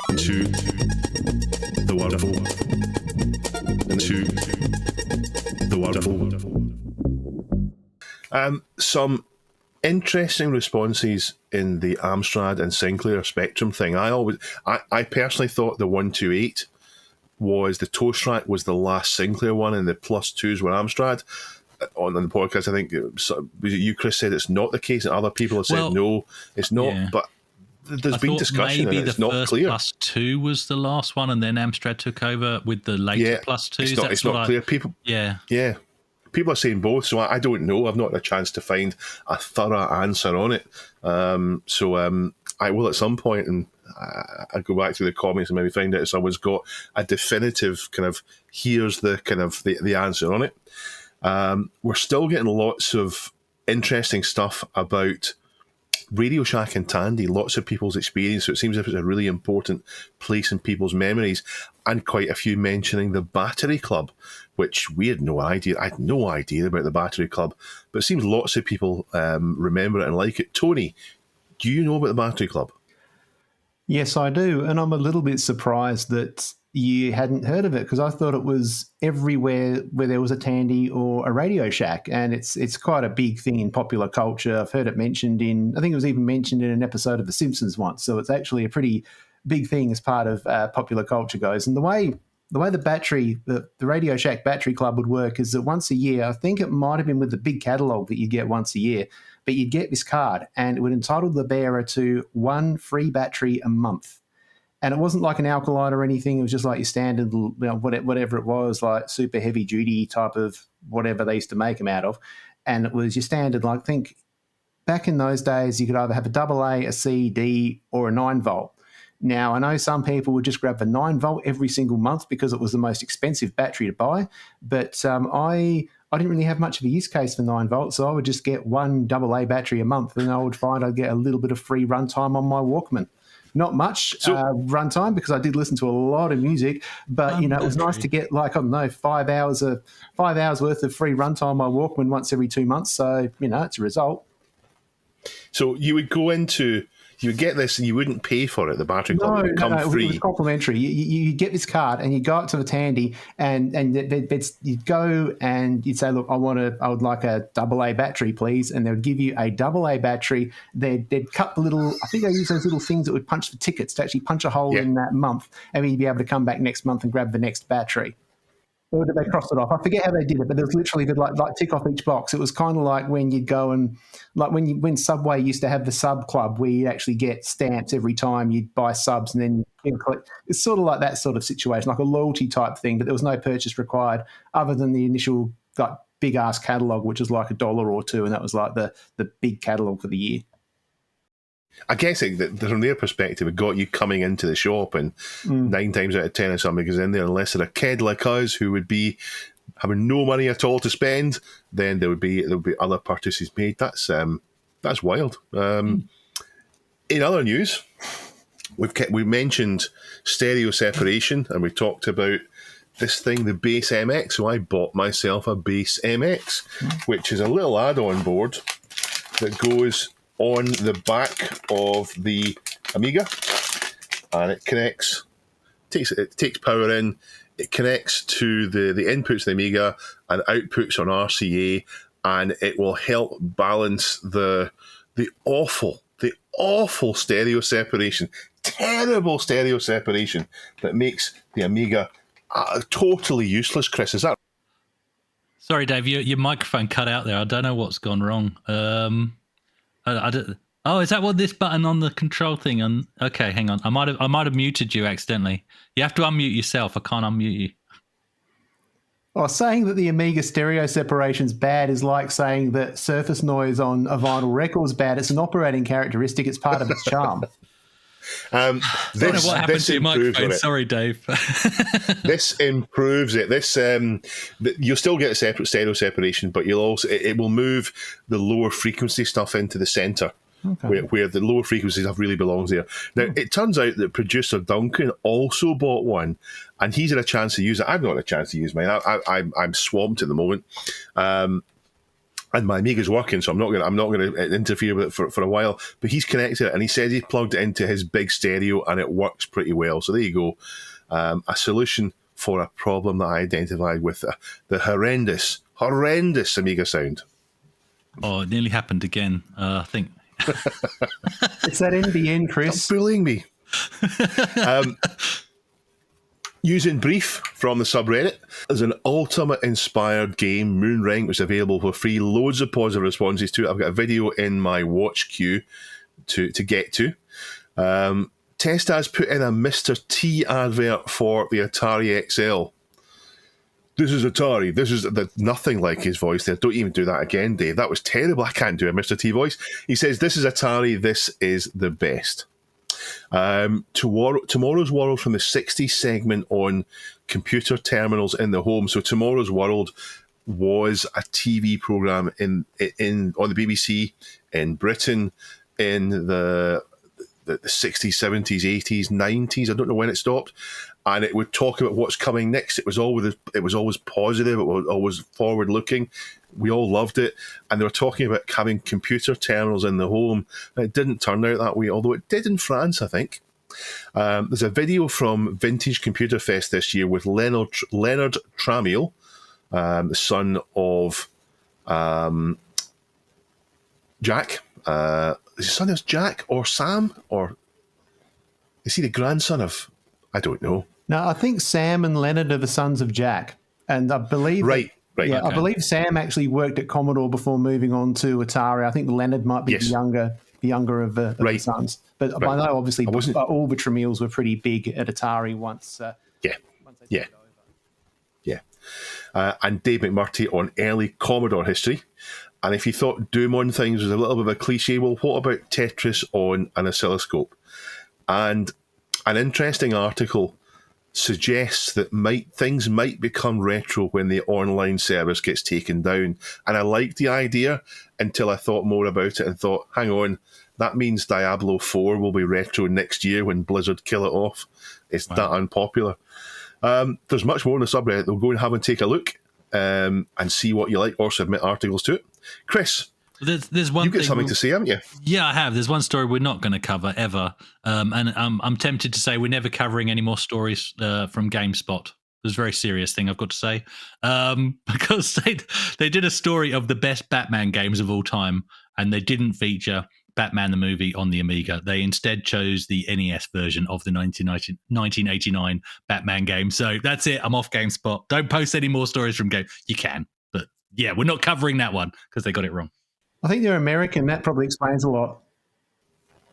Into the wonderful. Into the wonderful. Some interesting responses in the Amstrad and Sinclair Spectrum thing. I personally thought the 128 was the Toast Rack was the last Sinclair one, and the +2s were Amstrad. On the podcast, I think you, Chris, said it's not the case, and other people have said no, it's not. Yeah. But there's been discussion, and it's not clear. +2 was the last one, and then Amstrad took over with the later +2s. It's not clear. People, people are saying both, so I don't know. I've not had a chance to find a thorough answer on it. I will at some point, and I'll go back through the comments and maybe find out if someone's got a definitive kind of, here's the kind of the answer on it. We're still getting lots of interesting stuff about Radio Shack and Tandy, lots of people's experience, so it seems as if it's a really important place in people's memories, and quite a few mentioning the Battery Club, which we had no idea. I had no idea about the Battery Club, but it seems lots of people remember it and like it. Tony, do you know about the Battery Club? Yes, I do, and I'm a little bit surprised that you hadn't heard of it, because I thought it was everywhere where there was a Tandy or a Radio Shack, and it's quite a big thing in popular culture. I've heard it mentioned I think it was even mentioned in an episode of The Simpsons once, so it's actually a pretty big thing as part of popular culture goes. And the way the Radio Shack Battery Club would work is that once a year, I think it might have been with the big catalogue that you get once a year, but you'd get this card, and it would entitle the bearer to one free battery a month. And it wasn't like an alkaline or anything. It was just like your standard, whatever it was, like super heavy duty type of whatever they used to make them out of. And it was your standard, like, think back in those days, you could either have a AA, a C, D, or a 9-volt. Now, I know some people would just grab the 9-volt every single month because it was the most expensive battery to buy. But I didn't really have much of a use case for 9-volt, so I would just get one AA battery a month, and I would find I'd get a little bit of free runtime on my Walkman. Not much runtime, because I did listen to a lot of music, but it was nice to get 5 hours worth of free runtime on my Walkman once every 2 months. So it's a result. So you would go into you would get this and you wouldn't pay for it. The battery club No, would come it free. was complimentary. You get this card and you go up to the tandy and you'd go and you'd say, look, I would like a AA battery, please. And they would give you a AA battery. They'd cut the little, I think they use those little things that would punch the tickets to actually punch a hole in that month. And you'd be able to come back next month and grab the next battery. Or did they cross it off? I forget how they did it, but there was literally like tick off each box. It was kind of like when you'd go and like when Subway used to have the sub club where you'd actually get stamps every time you'd buy subs, and then you'd collect. It's sort of like that sort of situation, like a loyalty type thing. But there was no purchase required other than the initial like big ass catalog, which was like $1 or $2, and that was like the big catalog for the year. I guess that from their perspective, it got you coming into the shop, and 9 times out of 10 if somebody goes in there, unless they're a kid like us who would be having no money at all to spend, then there would be other purchases made. That's wild. In other news, we mentioned stereo separation, and we talked about this thing, the Base MX. So I bought myself a Base MX, which is a little add-on board that goes on the back of the Amiga, and it connects. It takes power in. It connects to the inputs of the Amiga and outputs on RCA, and it will help balance the awful stereo separation, terrible stereo separation that makes the Amiga totally useless. Chris, is that? Sorry, Dave, your microphone cut out there. I don't know what's gone wrong. I don't, is that what this button on the control thing? Okay, hang on. I might have muted you accidentally. You have to unmute yourself. I can't unmute you. Well, saying that the Amiga stereo separation's bad is like saying that surface noise on a vinyl record's bad. It's an operating characteristic. It's part of its charm. I don't know what happened to your microphone. Sorry, Dave. This improves it. You'll still get a separate stereo separation, but you'll also it will move the lower frequency stuff into the center, where the lower frequency stuff really belongs there. Now, it turns out that producer Duncan also bought one, and he's had a chance to use it. I've not had a chance to use mine. I'm swamped at the moment. And my Amiga's working, so I'm not going to interfere with it for a while. But he's connected it, and he said he plugged it into his big stereo, and it works pretty well. So there you go, a solution for a problem that I identified with the horrendous Amiga sound. Oh, it nearly happened again. I think it's that NBN, Chris. Stop bullying me. Using Brief from the subreddit, there's an Ultima-inspired game, Moonring, which is available for free. Loads of positive responses to it. I've got a video in my watch queue to get to. Test has put in a Mr. T advert for the Atari XL. This is Atari. This is nothing like his voice there. Don't even do that again, Dave. That was terrible. I can't do a Mr. T voice. He says, this is Atari. This is the best. Tomorrow's World from the 60s segment on computer terminals in the home. So Tomorrow's World was a TV program on the BBC in Britain in the 60s, 70s, 80s, 90s. I don't know when it stopped. And it would talk about what's coming next. It was always positive. It was always forward looking. We all loved it. And they were talking about having computer terminals in the home. And it didn't turn out that way, although it did in France, I think. There's a video from Vintage Computer Fest this year with Leonard Tramiel, the son of Jack. Is his son is Jack or Sam? Or is he the grandson of... I don't know. No, I think Sam and Leonard are the sons of Jack. And I believe... Right. Yeah, okay. I believe Sam actually worked at Commodore before moving on to Atari. I think Leonard might be the younger of the sons. But I know, obviously, all the Tramiels were pretty big at Atari once. Once they took it over. And Dave McMurtry on early Commodore history. And if you thought Doom on things was a little bit of a cliche, well, what about Tetris on an oscilloscope? And an interesting article suggests that things might become retro when the online service gets taken down. And I liked the idea until I thought more about it and thought, hang on, that means Diablo 4 will be retro next year when Blizzard kill it off. It's that unpopular. There's much more in the subreddit. We'll go and have and take a look and see what you like or submit articles to it. Chris, There's one. You've got thing something to say, haven't you? Yeah, I have. There's one story we're not going to cover ever, and I'm tempted to say we're never covering any more stories from GameSpot. It's a very serious thing I've got to say, because they did a story of the best Batman games of all time, and they didn't feature Batman the movie on the Amiga. They instead chose the NES version of the 1989 Batman game. So that's it. I'm off GameSpot. Don't post any more stories from Game. You can, but yeah, we're not covering that one because they got it wrong. I think they're American. That probably explains a lot.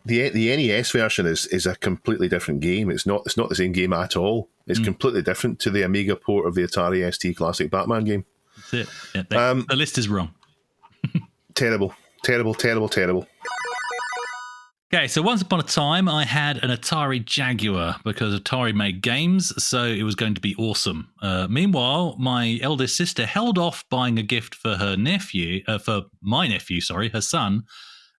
The NES version is a completely different game. It's not the same game at all. It's completely different to the Amiga port of the Atari ST Classic Batman game. That's it. Yeah, the list is wrong. Terrible. Okay, so once upon a time, I had an Atari Jaguar because Atari made games, so it was going to be awesome. Meanwhile, my eldest sister held off buying a gift for her son,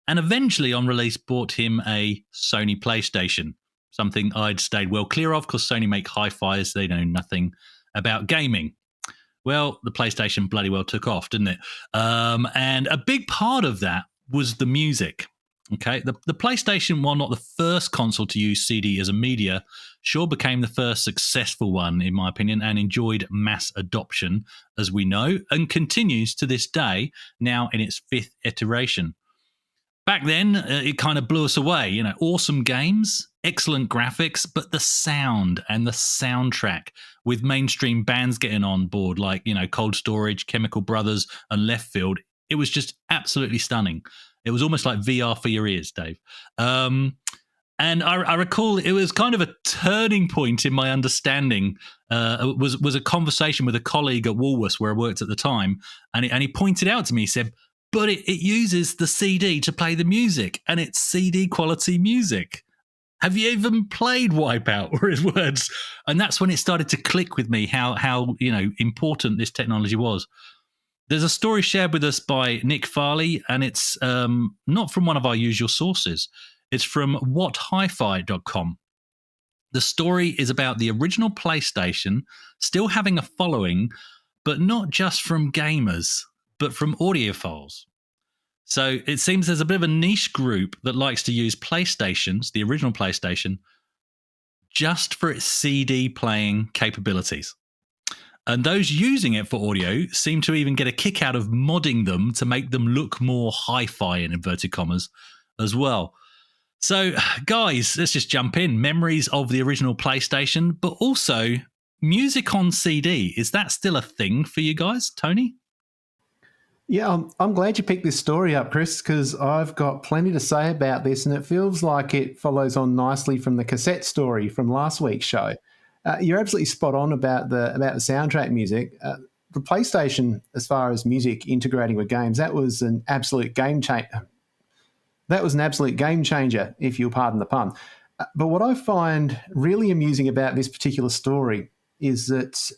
and eventually on release bought him a Sony PlayStation, something I'd stayed well clear of because Sony make hi-fis, they know nothing about gaming. Well, the PlayStation bloody well took off, didn't it? And a big part of that was the music. Okay, the PlayStation, while not the first console to use CD as a media, sure became the first successful one, in my opinion, and enjoyed mass adoption, as we know, and continues to this day, now in its 5th iteration. Back then, it kind of blew us away. You know, awesome games, excellent graphics, but the sound and the soundtrack with mainstream bands getting on board, like, you know, Cold Storage, Chemical Brothers, and Left Field, it was just absolutely stunning. It was almost like VR for your ears, Dave. And I recall it was kind of a turning point in my understanding. Was a conversation with a colleague at Woolworths where I worked at the time, and he pointed out to me, he said, but it uses the CD to play the music, and it's CD quality music. Have you even played Wipeout? Were his words. And that's when it started to click with me how you know important this technology was. There's a story shared with us by Nick Farley, and it's not from one of our usual sources. It's from whathifi.com. The story is about the original PlayStation still having a following, but not just from gamers, but from audiophiles. So it seems there's a bit of a niche group that likes to use PlayStations, the original PlayStation, just for its CD playing capabilities. And those using it for audio seem to even get a kick out of modding them to make them look more hi-fi, in inverted commas, as well. So, guys, let's just jump in. Memories of the original PlayStation, but also music on CD. Is that still a thing for you guys, Tony? Yeah, I'm glad you picked this story up, Chris, because I've got plenty to say about this, and it feels like it follows on nicely from the cassette story from last week's show. You're absolutely spot on about the soundtrack music. The PlayStation, as far as music integrating with games, that was an absolute game changer. That was an absolute game changer, if you'll pardon the pun. But what I find really amusing about this particular story is that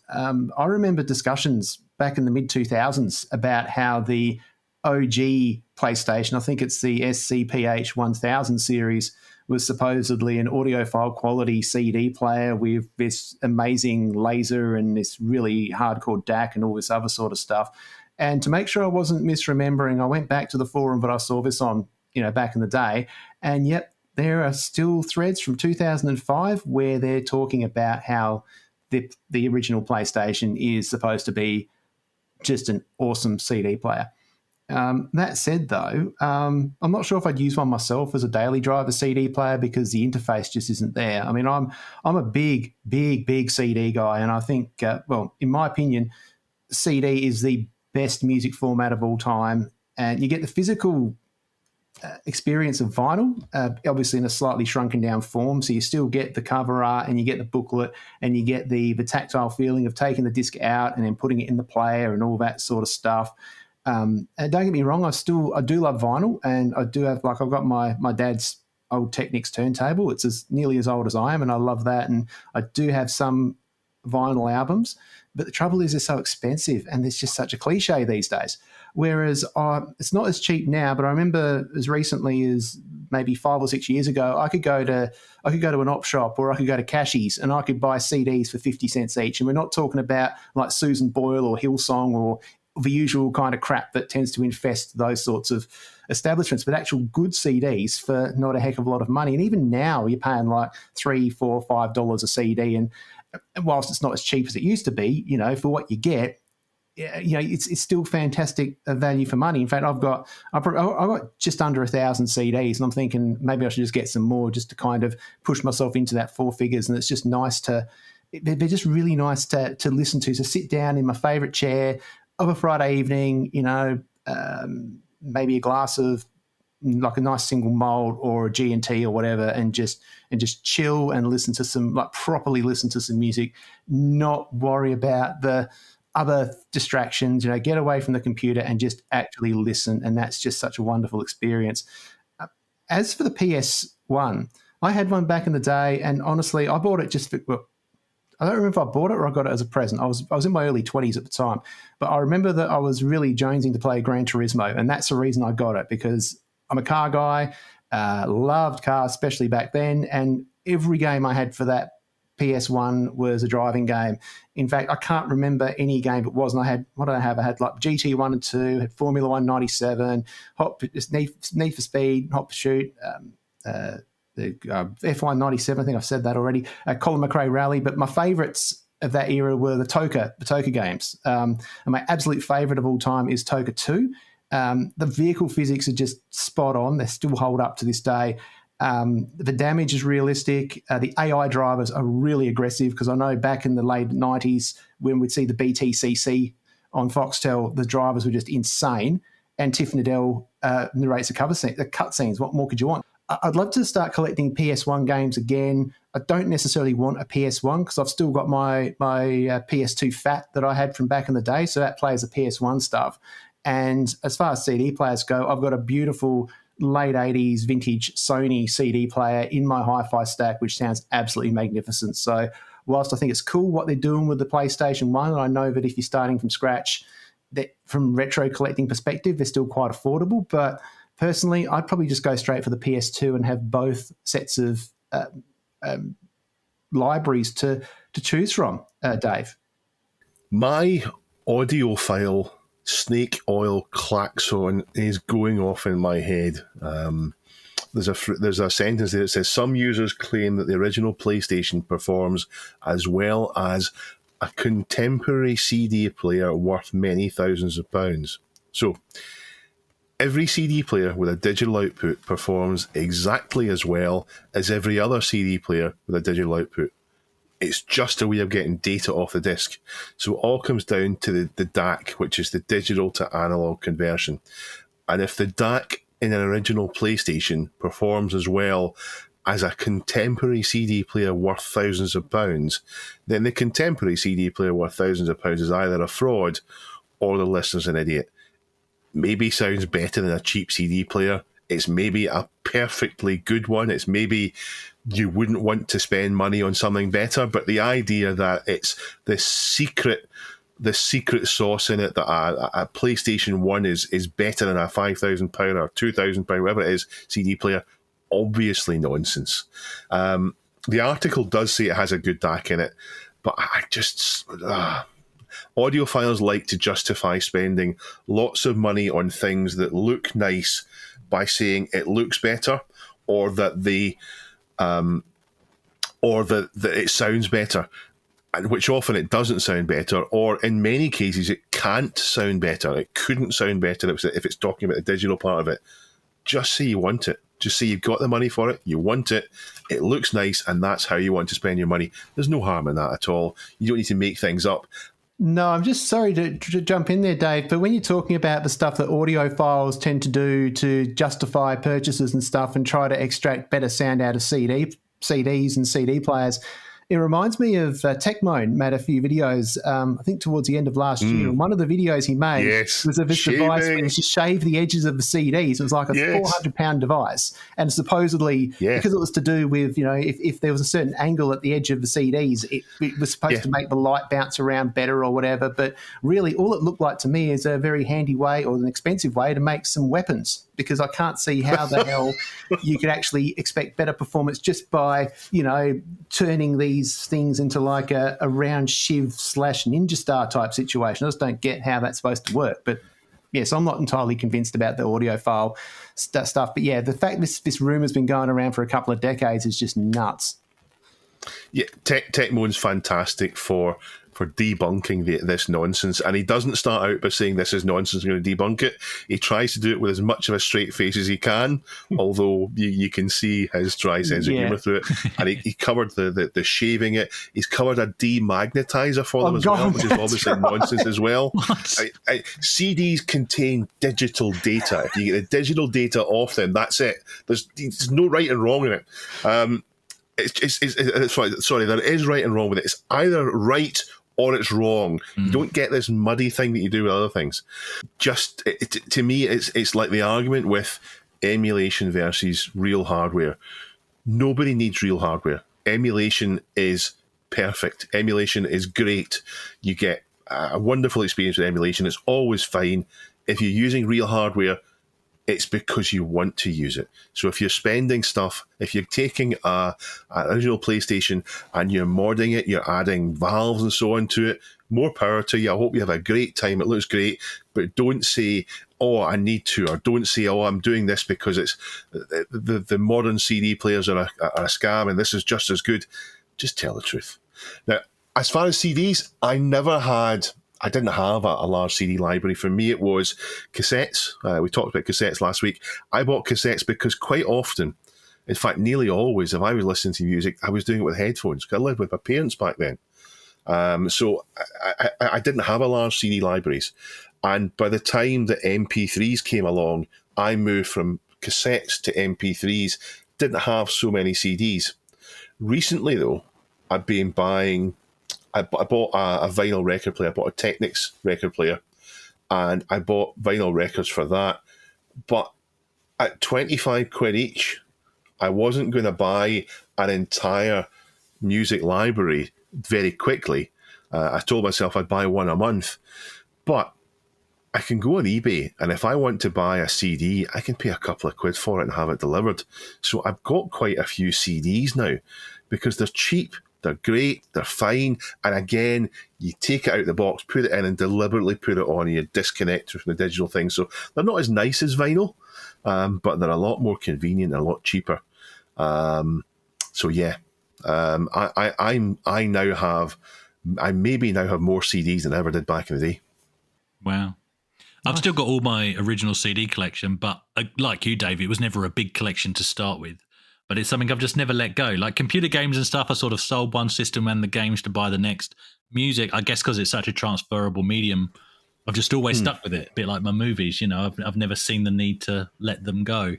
I remember discussions back in the mid-2000s about how the OG PlayStation, I think it's the SCPH 1000 series, was supposedly an audiophile quality CD player with this amazing laser and this really hardcore DAC and all this other sort of stuff. And to make sure I wasn't misremembering, I went back to the forum that I saw this on, you know, back in the day. And yet there are still threads from 2005 where they're talking about how the original PlayStation is supposed to be just an awesome CD player. That said, though, I'm not sure if I'd use one myself as a daily driver CD player because the interface just isn't there. I mean, I'm a big CD guy, and I think, well, in my opinion, CD is the best music format of all time, and you get the physical experience of vinyl, obviously in a slightly shrunken down form. So you still get the cover art and you get the booklet and you get the tactile feeling of taking the disc out and then putting it in the player and all that sort of stuff. And don't get me wrong, I do love vinyl, and I do have, like, I've got my dad's old Technics turntable. It's nearly as old as I am, and I love that. And I do have some vinyl albums, but the trouble is they're so expensive, and it's just such a cliche these days. Whereas it's not as cheap now, but I remember as recently as maybe 5 or 6 years ago, I could go to an op shop or I could go to Cashies and I could buy CDs for 50 cents each. And we're not talking about like Susan Boyle or Hillsong or the usual kind of crap that tends to infest those sorts of establishments, but actual good CDs for not a heck of a lot of money. And even now you're paying like $3, $4, $5 a CD. And whilst it's not as cheap as it used to be, for what you get, it's still fantastic value for money. In fact, I've got just under 1,000 CDs, and I'm thinking maybe I should just get some more just to kind of push myself into that four figures. And it's just nice they're just really nice to listen to. So sit down in my favourite chair of a Friday evening, maybe a glass of like a nice single malt or a G&T or whatever, and just chill and properly listen to some music, not worry about the other distractions, get away from the computer and just actually listen. And that's just such a wonderful experience. As for the PS1, I had one back in the day, and honestly, I bought it I don't remember if I bought it or I got it as a present. I was in my early 20s at the time, but I remember that I was really jonesing to play Gran Turismo, and that's the reason I got it, because I'm a car guy, loved cars, especially back then, and every game I had for that PS1 was a driving game. In fact, I can't remember any game it wasn't. What did I have? I had like GT1 and 2, had Formula 1 97, Need for Speed, Hot Pursuit, the F1 97, I think I've said that already, Colin McRae Rally, but my favourites of that era were the Toka games. And my absolute favourite of all time is Toka 2. The vehicle physics are just spot on. They still hold up to this day. The damage is realistic. The AI drivers are really aggressive, because I know back in the late 90s when we'd see the BTCC on Foxtel, the drivers were just insane. And Tiff Needell narrates the cutscenes. What more could you want? I'd love to start collecting PS1 games again. I don't necessarily want a PS1 because I've still got my PS2 Fat that I had from back in the day, so that plays the PS1 stuff. And as far as CD players go, I've got a beautiful late 80s vintage Sony CD player in my hi-fi stack, which sounds absolutely magnificent. So whilst I think it's cool what they're doing with the PlayStation 1, and I know that if you're starting from scratch, that from retro collecting perspective, they're still quite affordable. But personally, I'd probably just go straight for the PS2 and have both sets of libraries to choose from, Dave. My audiophile snake oil klaxon is going off in my head. There's a sentence there that says, some users claim that the original PlayStation performs as well as a contemporary CD player worth many thousands of pounds. So every CD player with a digital output performs exactly as well as every other CD player with a digital output. It's just a way of getting data off the disc. So it all comes down to the DAC, which is the digital to analog conversion. And if the DAC in an original PlayStation performs as well as a contemporary CD player worth thousands of pounds, then the contemporary CD player worth thousands of pounds is either a fraud or the listener's an idiot. Maybe sounds better than a cheap CD player. It's maybe a perfectly good one. It's maybe you wouldn't want to spend money on something better, but the idea that it's the secret sauce in it, that a PlayStation 1 is better than a £5,000 or £2,000, whatever it is, CD player, obviously nonsense. The article does say it has a good DAC in it, but I just... Audiophiles like to justify spending lots of money on things that look nice by saying it looks better, or that that it sounds better, and which often it doesn't sound better, or in many cases it can't sound better. It couldn't sound better if it's talking about the digital part of it. Just say you want it. Just say you've got the money for it, you want it, it looks nice, and that's how you want to spend your money. There's no harm in that at all. You don't need to make things up. No, I'm just sorry to jump in there, Dave, but when you're talking about the stuff that audiophiles tend to do to justify purchases and stuff and try to extract better sound out of CDs and CD players, it reminds me of Techmoan made a few videos, I think towards the end of last year. And one of the videos he made was of this device where you shave the edges of the CDs. It was like a £400 device. And supposedly, because it was to do with, if there was a certain angle at the edge of the CDs, it was supposed to make the light bounce around better or whatever. But really, all it looked like to me is a very handy way, or an expensive way, to make some weapons. because I can't see how the hell you could actually expect better performance just by, turning these things into like a round Shiv / Ninja Star type situation. I just don't get how that's supposed to work. But yes, I'm not entirely convinced about the audiophile stuff. But yeah, the fact this rumor's been going around for a couple of decades is just nuts. Yeah, Tecmo's fantastic for debunking this nonsense, and he doesn't start out by saying this is nonsense, I'm going to debunk it. He tries to do it with as much of a straight face as he can, although you can see his dry sense of humour through it. And he covered the shaving it. He's covered a demagnetizer for them as well, which is obviously nonsense as well. CDs contain digital data. If you get the digital data off them, that's it. There's no right and wrong in it. Sorry, there is right and wrong with it. It's either right or it's wrong. You don't get this muddy thing that you do with other things. To me, it's like the argument with emulation versus real hardware. Nobody needs real hardware. Emulation is perfect. Emulation is great. You get a wonderful experience with emulation. It's always fine. If you're using real hardware, it's because you want to use it. So if you're spending stuff, if you're taking an original PlayStation and you're modding it, you're adding valves and so on to it, more power to you. I hope you have a great time. It looks great. But don't say, oh, I need to, or don't say, oh, I'm doing this because it's the modern CD players are a scam and this is just as good. Just tell the truth. Now, as far as CDs, I didn't have a large CD library. For me, it was cassettes. We talked about cassettes last week. I bought cassettes because quite often, in fact, nearly always, if I was listening to music, I was doing it with headphones because I lived with my parents back then. So I didn't have a large CD libraries. And by the time the MP3s came along, I moved from cassettes to MP3s, didn't have so many CDs. Recently, though, I've been buying... I bought a vinyl record player. I bought a Technics record player, and I bought vinyl records for that. But at 25 quid each, I wasn't going to buy an entire music library very quickly. I told myself I'd buy one a month. But I can go on eBay, and if I want to buy a CD, I can pay a couple of quid for it and have it delivered. So I've got quite a few CDs now because they're cheap. They're great, they're fine, and again, you take it out of the box, put it in, and deliberately put it on, and you disconnect from the digital thing. So they're not as nice as vinyl, but they're a lot more convenient and a lot cheaper. I maybe now have more CDs than I ever did back in the day. Wow. I've still got all my original CD collection, but like you, Dave, it was never a big collection to start with. But it's something I've just never let go. Like computer games and stuff, I sort of sold one system and the games to buy the next. Music, I guess because it's such a transferable medium, I've just always stuck with it. A bit like my movies, I've never seen the need to let them go.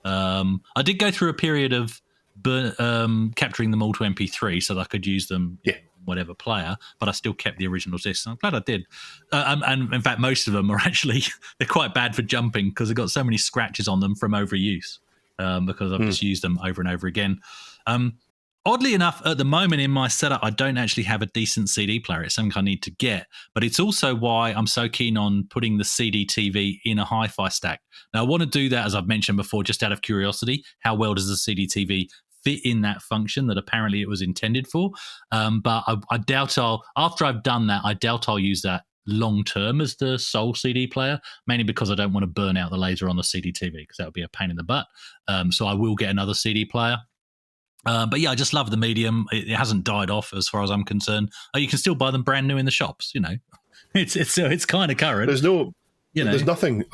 I did go through a period of capturing them all to MP3 so that I could use them in whatever player, but I still kept the original discs. I'm glad I did. And in fact, most of them are actually, they're quite bad for jumping because they've got so many scratches on them from overuse. Because I've just used them over and over again. Oddly enough, at the moment in my setup, I don't actually have a decent CD player. It's something I need to get. But it's also why I'm so keen on putting the CD TV in a hi-fi stack. Now, I want to do that, as I've mentioned before, just out of curiosity. How well does the CD TV fit in that function that apparently it was intended for? But I doubt after I've done that, I doubt I'll use that long term as the sole CD player, mainly because I don't want to burn out the laser on the CD TV because that would be a pain in the butt. So I will get another CD player. But yeah, I just love the medium. It hasn't died off as far as I'm concerned. You can still buy them brand new in the shops. It's kind of current. There's nothing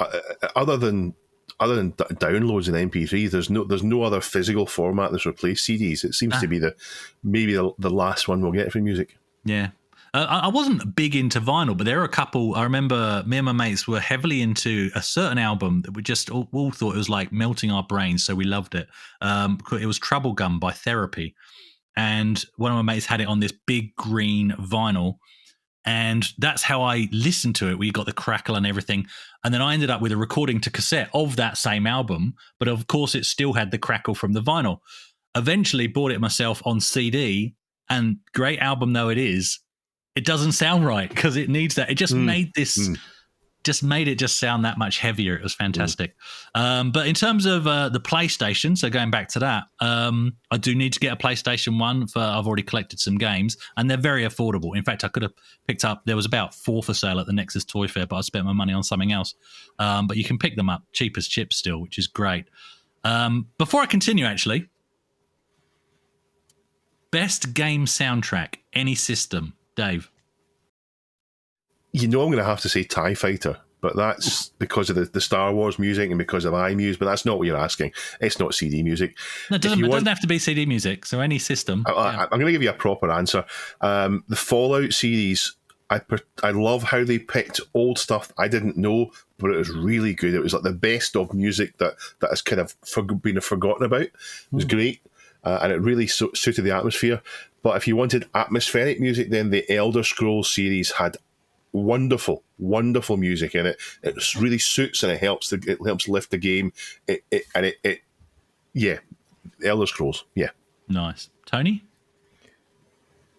other than downloads and MP3s. There's no other physical format that's replaced CDs. It seems to be maybe the last one we'll get for music. Yeah. I wasn't big into vinyl, but there are a couple. I remember me and my mates were heavily into a certain album that we just all thought it was like melting our brains, so we loved it. It was Trouble Gun by Therapy. And one of my mates had it on this big green vinyl. And that's how I listened to it. We got the crackle and everything. And then I ended up with a recording to cassette of that same album. But of course, it still had the crackle from the vinyl. Eventually bought it myself on CD. And great album though it is, it doesn't sound right because it needs that. It just made this just made it just sound that much heavier. It was fantastic. But in terms of the PlayStation, so going back to that, I do need to get a PlayStation 1 I've already collected some games, and they're very affordable. In fact, I could have picked up, there was about 4 for sale at the Nexus Toy Fair, but I spent my money on something else. But you can pick them up cheap as chips still, which is great. Before I continue, actually, best game soundtrack, any system, Dave? I'm going to have to say TIE Fighter, but that's because of the Star Wars music and because of iMuse, but that's not what you're asking. It's not CD music. No, it doesn't have to be CD music, so any system. I'm going to give you a proper answer. The Fallout series, I love how they picked old stuff I didn't know, but it was really good. It was like the best of music that has kind of been forgotten about. It was great, and it really suited the atmosphere. But if you wanted atmospheric music, then the Elder Scrolls series had wonderful music in it. It really suits and it helps lift the game. Elder Scrolls, yeah. Nice. Tony?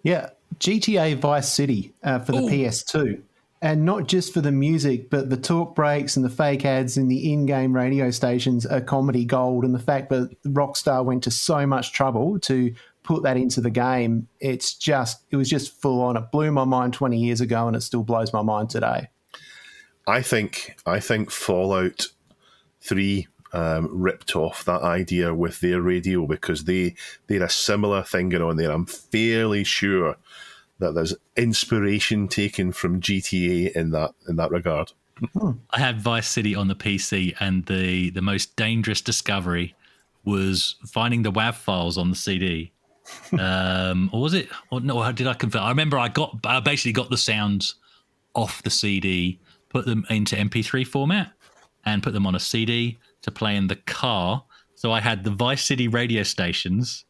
Yeah, GTA Vice City for the PS2. And not just for the music, but the talk breaks and the fake ads in the in-game radio stations are comedy gold. And the fact that Rockstar went to so much trouble to put that into the game, it was just full on. It blew my mind 20 years ago and it still blows my mind today. I think Fallout 3 ripped off that idea with their radio because they had a similar thing going on there. I'm fairly sure that there's inspiration taken from GTA in that regard. I had Vice City on the PC, and the most dangerous discovery was finding the WAV files on the CD. Or was it? Or no? How did I convert? I remember I basically got the sounds off the CD, put them into MP3 format, and put them on a CD to play in the car. So I had the Vice City radio stations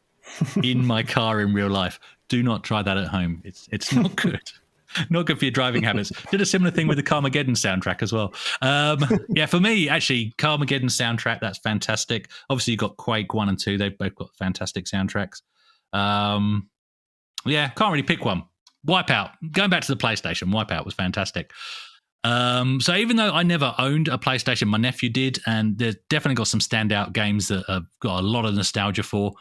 in my car in real life. Do not try that at home. It's not good. Not good for your driving habits. Did a similar thing with the Carmageddon soundtrack as well. For me, actually, Carmageddon soundtrack, that's fantastic. Obviously, you've got Quake 1 and 2. They've both got fantastic soundtracks. Can't really pick one. Wipeout. Going back to the PlayStation, Wipeout was fantastic. So even though I never owned a PlayStation, my nephew did, and there's definitely got some standout games that I've got a lot of nostalgia for.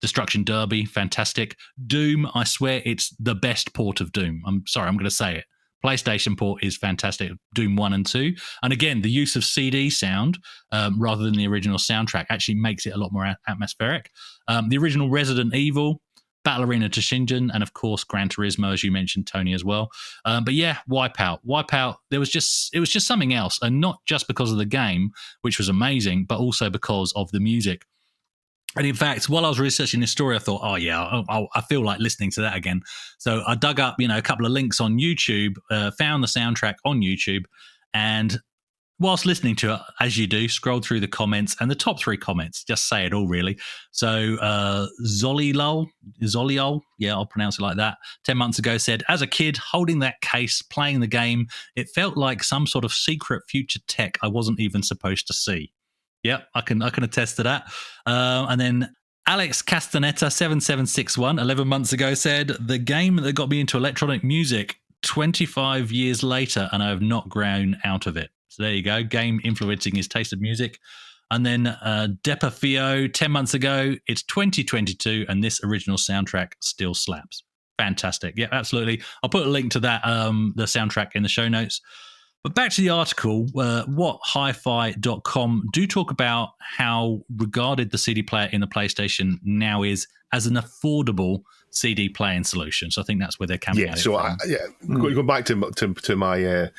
Destruction Derby, fantastic. Doom, I swear it's the best port of Doom. I'm sorry, I'm going to say it. PlayStation port is fantastic. Doom 1 and 2. And again, the use of CD sound rather than the original soundtrack actually makes it a lot more atmospheric. The original Resident Evil, Battle Arena to Shingen, and of course Gran Turismo, as you mentioned, Tony, as well. Wipeout. It was just something else, and not just because of the game, which was amazing, but also because of the music. And in fact, while I was researching this story, I thought, I feel like listening to that again. So I dug up, a couple of links on YouTube, found the soundtrack on YouTube, and whilst listening to it, as you do, scrolled through the comments, and the top 3 comments just say it all, really. So Zoliol, I'll pronounce it like that, 10 months ago said, as a kid, holding that case, playing the game, it felt like some sort of secret future tech I wasn't even supposed to see. Yep, I can attest to that. And then Alex Castaneta 7761 11 months ago said, the game that got me into electronic music 25 years later, and I have not grown out of it. So there you go, game influencing his taste of music. And then Depafio 10 months ago, it's 2022, and this original soundtrack still slaps. Fantastic. Yeah, absolutely. I'll put a link to that, the soundtrack, in the show notes. But back to the article, whathifi.com do talk about how regarded the CD player in the PlayStation now is as an affordable CD playing solution. So I think that's where they're coming at it from. Going back to my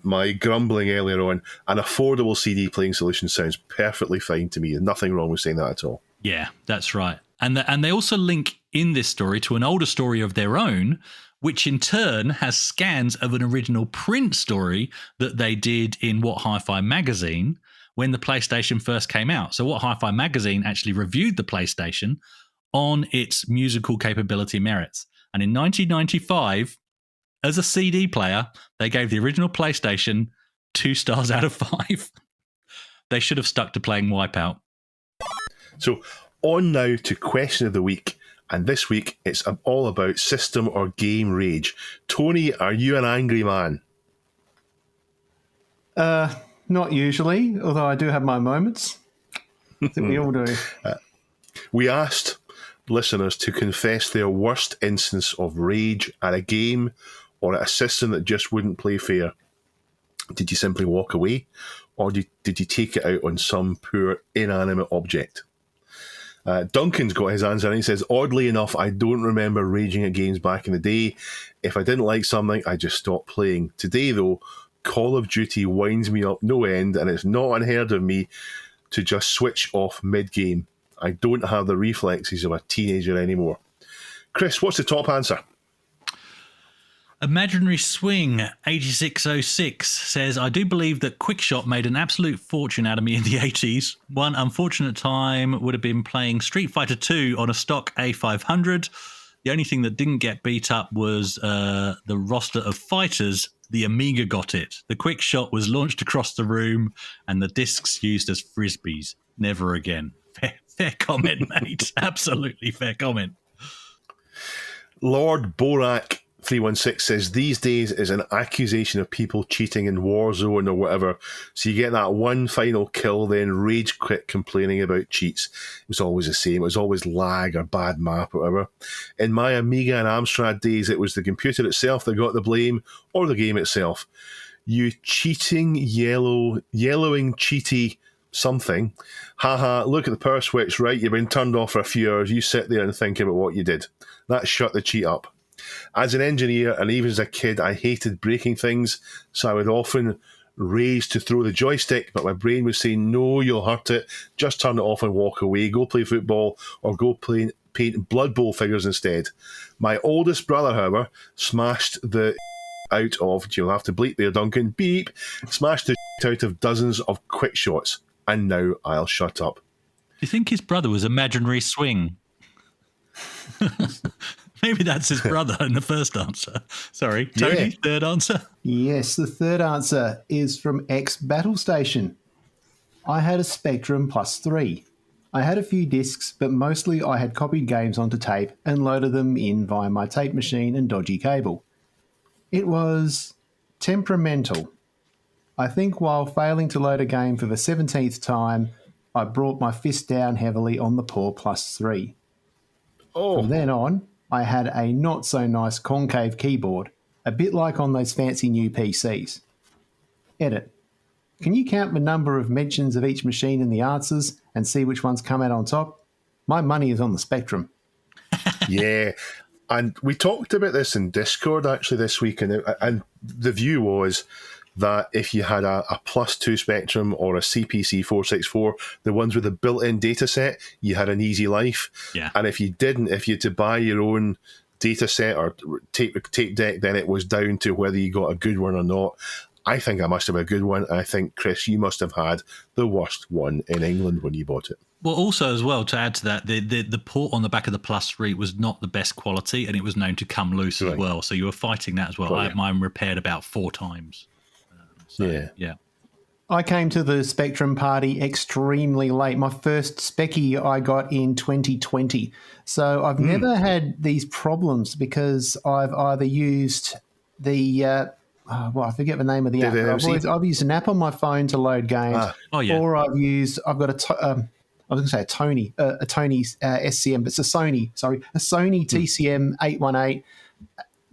my grumbling earlier on, an affordable CD playing solution sounds perfectly fine to me. There's nothing wrong with saying that at all. Yeah, that's right. And they also link in this story to an older story of their own, which in turn has scans of an original print story that they did in What Hi-Fi magazine when the PlayStation first came out. So What Hi-Fi magazine actually reviewed the PlayStation on its musical capability merits. And in 1995, as a CD player, they gave the original PlayStation 2 stars out of 5. They should have stuck to playing Wipeout. So on now to question of the week. And this week, it's all about system or game rage. Tony, are you an angry man? Not usually, although I do have my moments. I think we all do. We asked listeners to confess their worst instance of rage at a game or at a system that just wouldn't play fair. Did you simply walk away, or did you take it out on some poor inanimate object? Duncan's got his answer, and he says, oddly enough, I don't remember raging at games back in the day. If I didn't like something, I just stopped playing. Today, though, Call of Duty winds me up no end, and it's not unheard of me to just switch off mid-game. I don't have the reflexes of a teenager anymore. Chris, what's the top answer? Imaginary Swing 8606 says, I do believe that Quickshot made an absolute fortune out of me in the 80s. One unfortunate time would have been playing Street Fighter 2 on a stock A500. The only thing that didn't get beat up was the roster of fighters. The Amiga got it. The Quickshot was launched across the room and the discs used as frisbees. Never again. Fair comment, mate. Absolutely fair comment. Lord Borak 316 says, these days is an accusation of people cheating in Warzone or whatever. So you get that one final kill, then rage quit complaining about cheats. It was always the same. It was always lag or bad map or whatever. In my Amiga and Amstrad days, it was the computer itself that got the blame or the game itself. You cheating, yellowing cheaty something. Haha, look at the power switch, right? You've been turned off for a few hours. You sit there and think about what you did. That shut the cheat up. As an engineer, and even as a kid, I hated breaking things, so I would often rage to throw the joystick, but my brain would say, no, you'll hurt it. Just turn it off and walk away. Go play football or go paint Blood Bowl figures instead. My oldest brother, however, smashed the out of, you'll have to bleep there, Duncan, beep, smashed the out of dozens of quick shots, and now I'll shut up. Do you think his brother was Imaginary Swing? Maybe that's his brother in the first answer. Sorry, Tony, Yeah. Third answer? Yes, the third answer is from X Battle Station. I had a Spectrum Plus 3. I had a few discs, but mostly I had copied games onto tape and loaded them in via my tape machine and dodgy cable. It was temperamental. I think while failing to load a game for the 17th time, I brought my fist down heavily on the poor Plus 3. From then on, I had a not-so-nice concave keyboard, a bit like on those fancy new PCs. Edit. Can you count the number of mentions of each machine in the answers and see which ones come out on top? My money is on the Spectrum. Yeah, and we talked about this in Discord actually this week, and the view was that if you had a plus 2 Spectrum or a CPC 464, the ones with a built-in data set, you had an easy life. Yeah. And if you didn't, if you had to buy your own data set or tape deck, then it was down to whether you got a good one or not. I think I must have a good one. I think, Chris, you must have had the worst one in England when you bought it. Well, also as well, to add to that, the port on the back of the Plus 3 was not the best quality, and it was known to come loose as well. So you were fighting that as well. I had mine repaired about 4 times. Yeah. I came to the Spectrum party extremely late. My first Specky I got in 2020. So I've never had these problems because I've either used the, I forget the name of the app. I've used an app on my phone to load games. Or I've got a Sony SCM, but it's a Sony TCM 818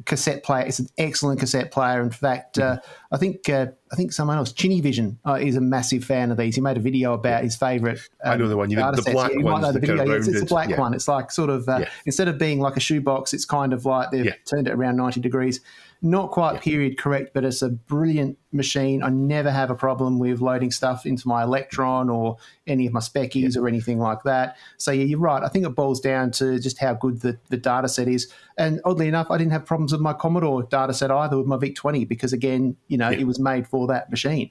cassette player. It's an excellent cassette player. In fact, I think someone else, Chinny Vision, is a massive fan of these. He made a video about his favourite. I know the one. The black one. It's a black one. It's like sort of instead of being like a shoebox, it's kind of like they've turned it around 90 degrees. Not quite period correct, but it's a brilliant machine. I never have a problem with loading stuff into my Electron or any of my Speckies or anything like that. So, yeah, you're right. I think it boils down to just how good the data set is. And oddly enough, I didn't have problems with my Commodore data set either with my VIC-20 because, again, it was made for that machine.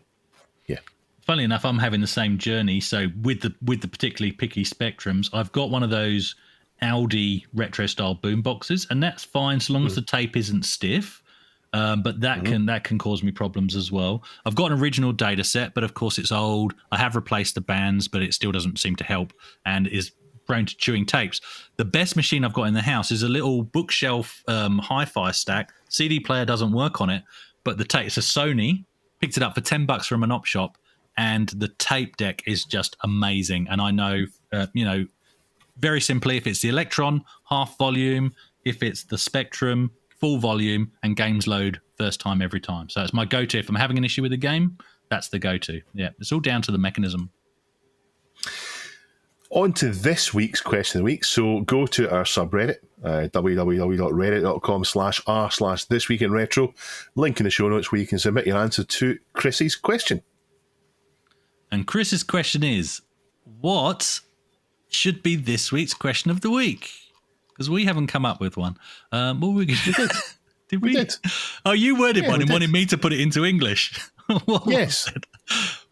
Yeah. Funnily enough, I'm having the same journey. So with the particularly picky Spectrums, I've got one of those Audi retro-style boom boxes, and that's fine so long as the tape isn't stiff. But that can cause me problems as well. I've got an original data set, but of course it's old. I have replaced the bands, but it still doesn't seem to help and is prone to chewing tapes. The best machine I've got in the house is a little bookshelf hi-fi stack. CD player doesn't work on it, but the tape, it's a Sony Picked it up for $10 from an op shop, and the tape deck is just amazing. And I know, very simply, if it's the Electron, half volume, if it's the Spectrum, full volume, and games load first time every time. So it's my go-to. If I'm having an issue with a game, that's the go-to. Yeah, it's all down to the mechanism. On to this week's question of the week. So go to our subreddit, www.reddit.com/r/thisweekinretro. Link in the show notes where you can submit your answer to Chrissy's question. And Chris's question is, what should be this week's question of the week? Because we haven't come up with one. What were we going to do? Did we? did. Oh, you worded one and wanted me to put it into English. Yes.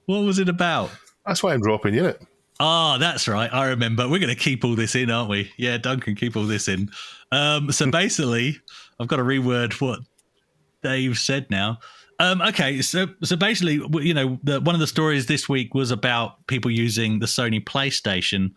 What was it about? That's why I'm dropping you in it. Oh, that's right. I remember. We're going to keep all this in, aren't we? Yeah, Duncan, keep all this in. So basically, I've got to reword what Dave said now. Okay, so basically, one of the stories this week was about people using the Sony PlayStation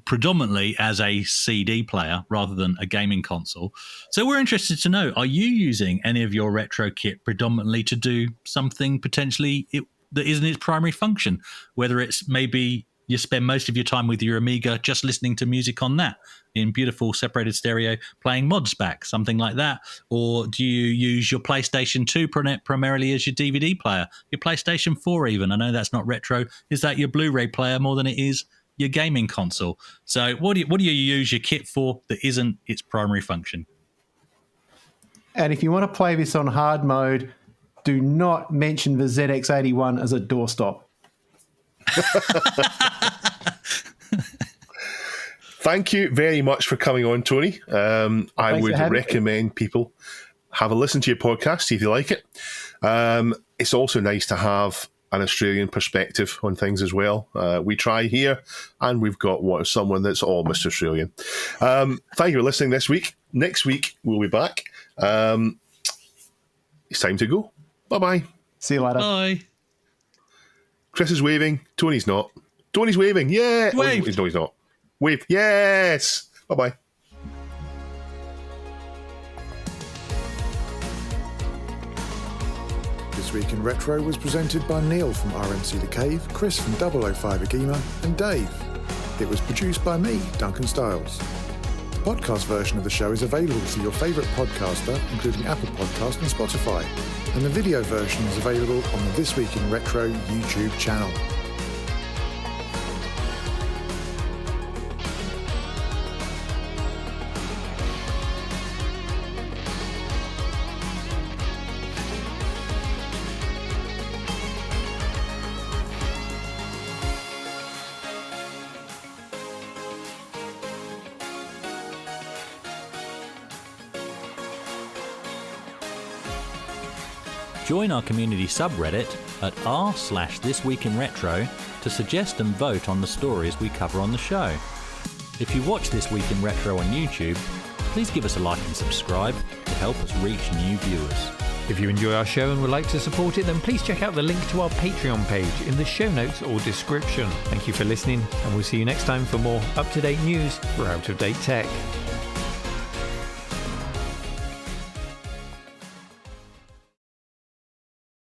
predominantly as a CD player rather than a gaming console. So we're interested to know, are you using any of your retro kit predominantly to do something potentially that isn't its primary function? Whether it's maybe you spend most of your time with your Amiga just listening to music on that in beautiful separated stereo, playing mods back, something like that. Or do you use your PlayStation 2 primarily as your DVD player, your PlayStation 4 even? I know that's not retro. Is that your Blu-ray player more than it is your gaming console? So what do you use your kit for that isn't its primary function? And if you want to play this on hard mode, do not mention the ZX81 as a doorstop. Thank you very much for coming on, Tony. I would recommend people have a listen to your podcast, see if you like it. It's also nice to have an Australian perspective on things as well. We try here, and we've got someone that's almost Australian. Thank you for listening this week. Next week, we'll be back. It's time to go. Bye-bye. See you later. Bye. Chris is waving. Tony's not. Tony's waving. Yeah. Wave. Oh, no, he's not. Wave. Yes. Bye-bye. This Week in Retro was presented by Neil from RMC The Cave, Chris from 005 Agema, and Dave. It was produced by me, Duncan Stiles. The podcast version of the show is available through your favourite podcaster, including Apple Podcast and Spotify, and the video version is available on the This Week in Retro YouTube channel. Join our community subreddit at r/thisweekinretro to suggest and vote on the stories we cover on the show. If you watch This Week in Retro on YouTube, please give us a like and subscribe to help us reach new viewers. If you enjoy our show and would like to support it, then please check out the link to our Patreon page in the show notes or description. Thank you for listening, and we'll see you next time for more up-to-date news for out-of-date tech.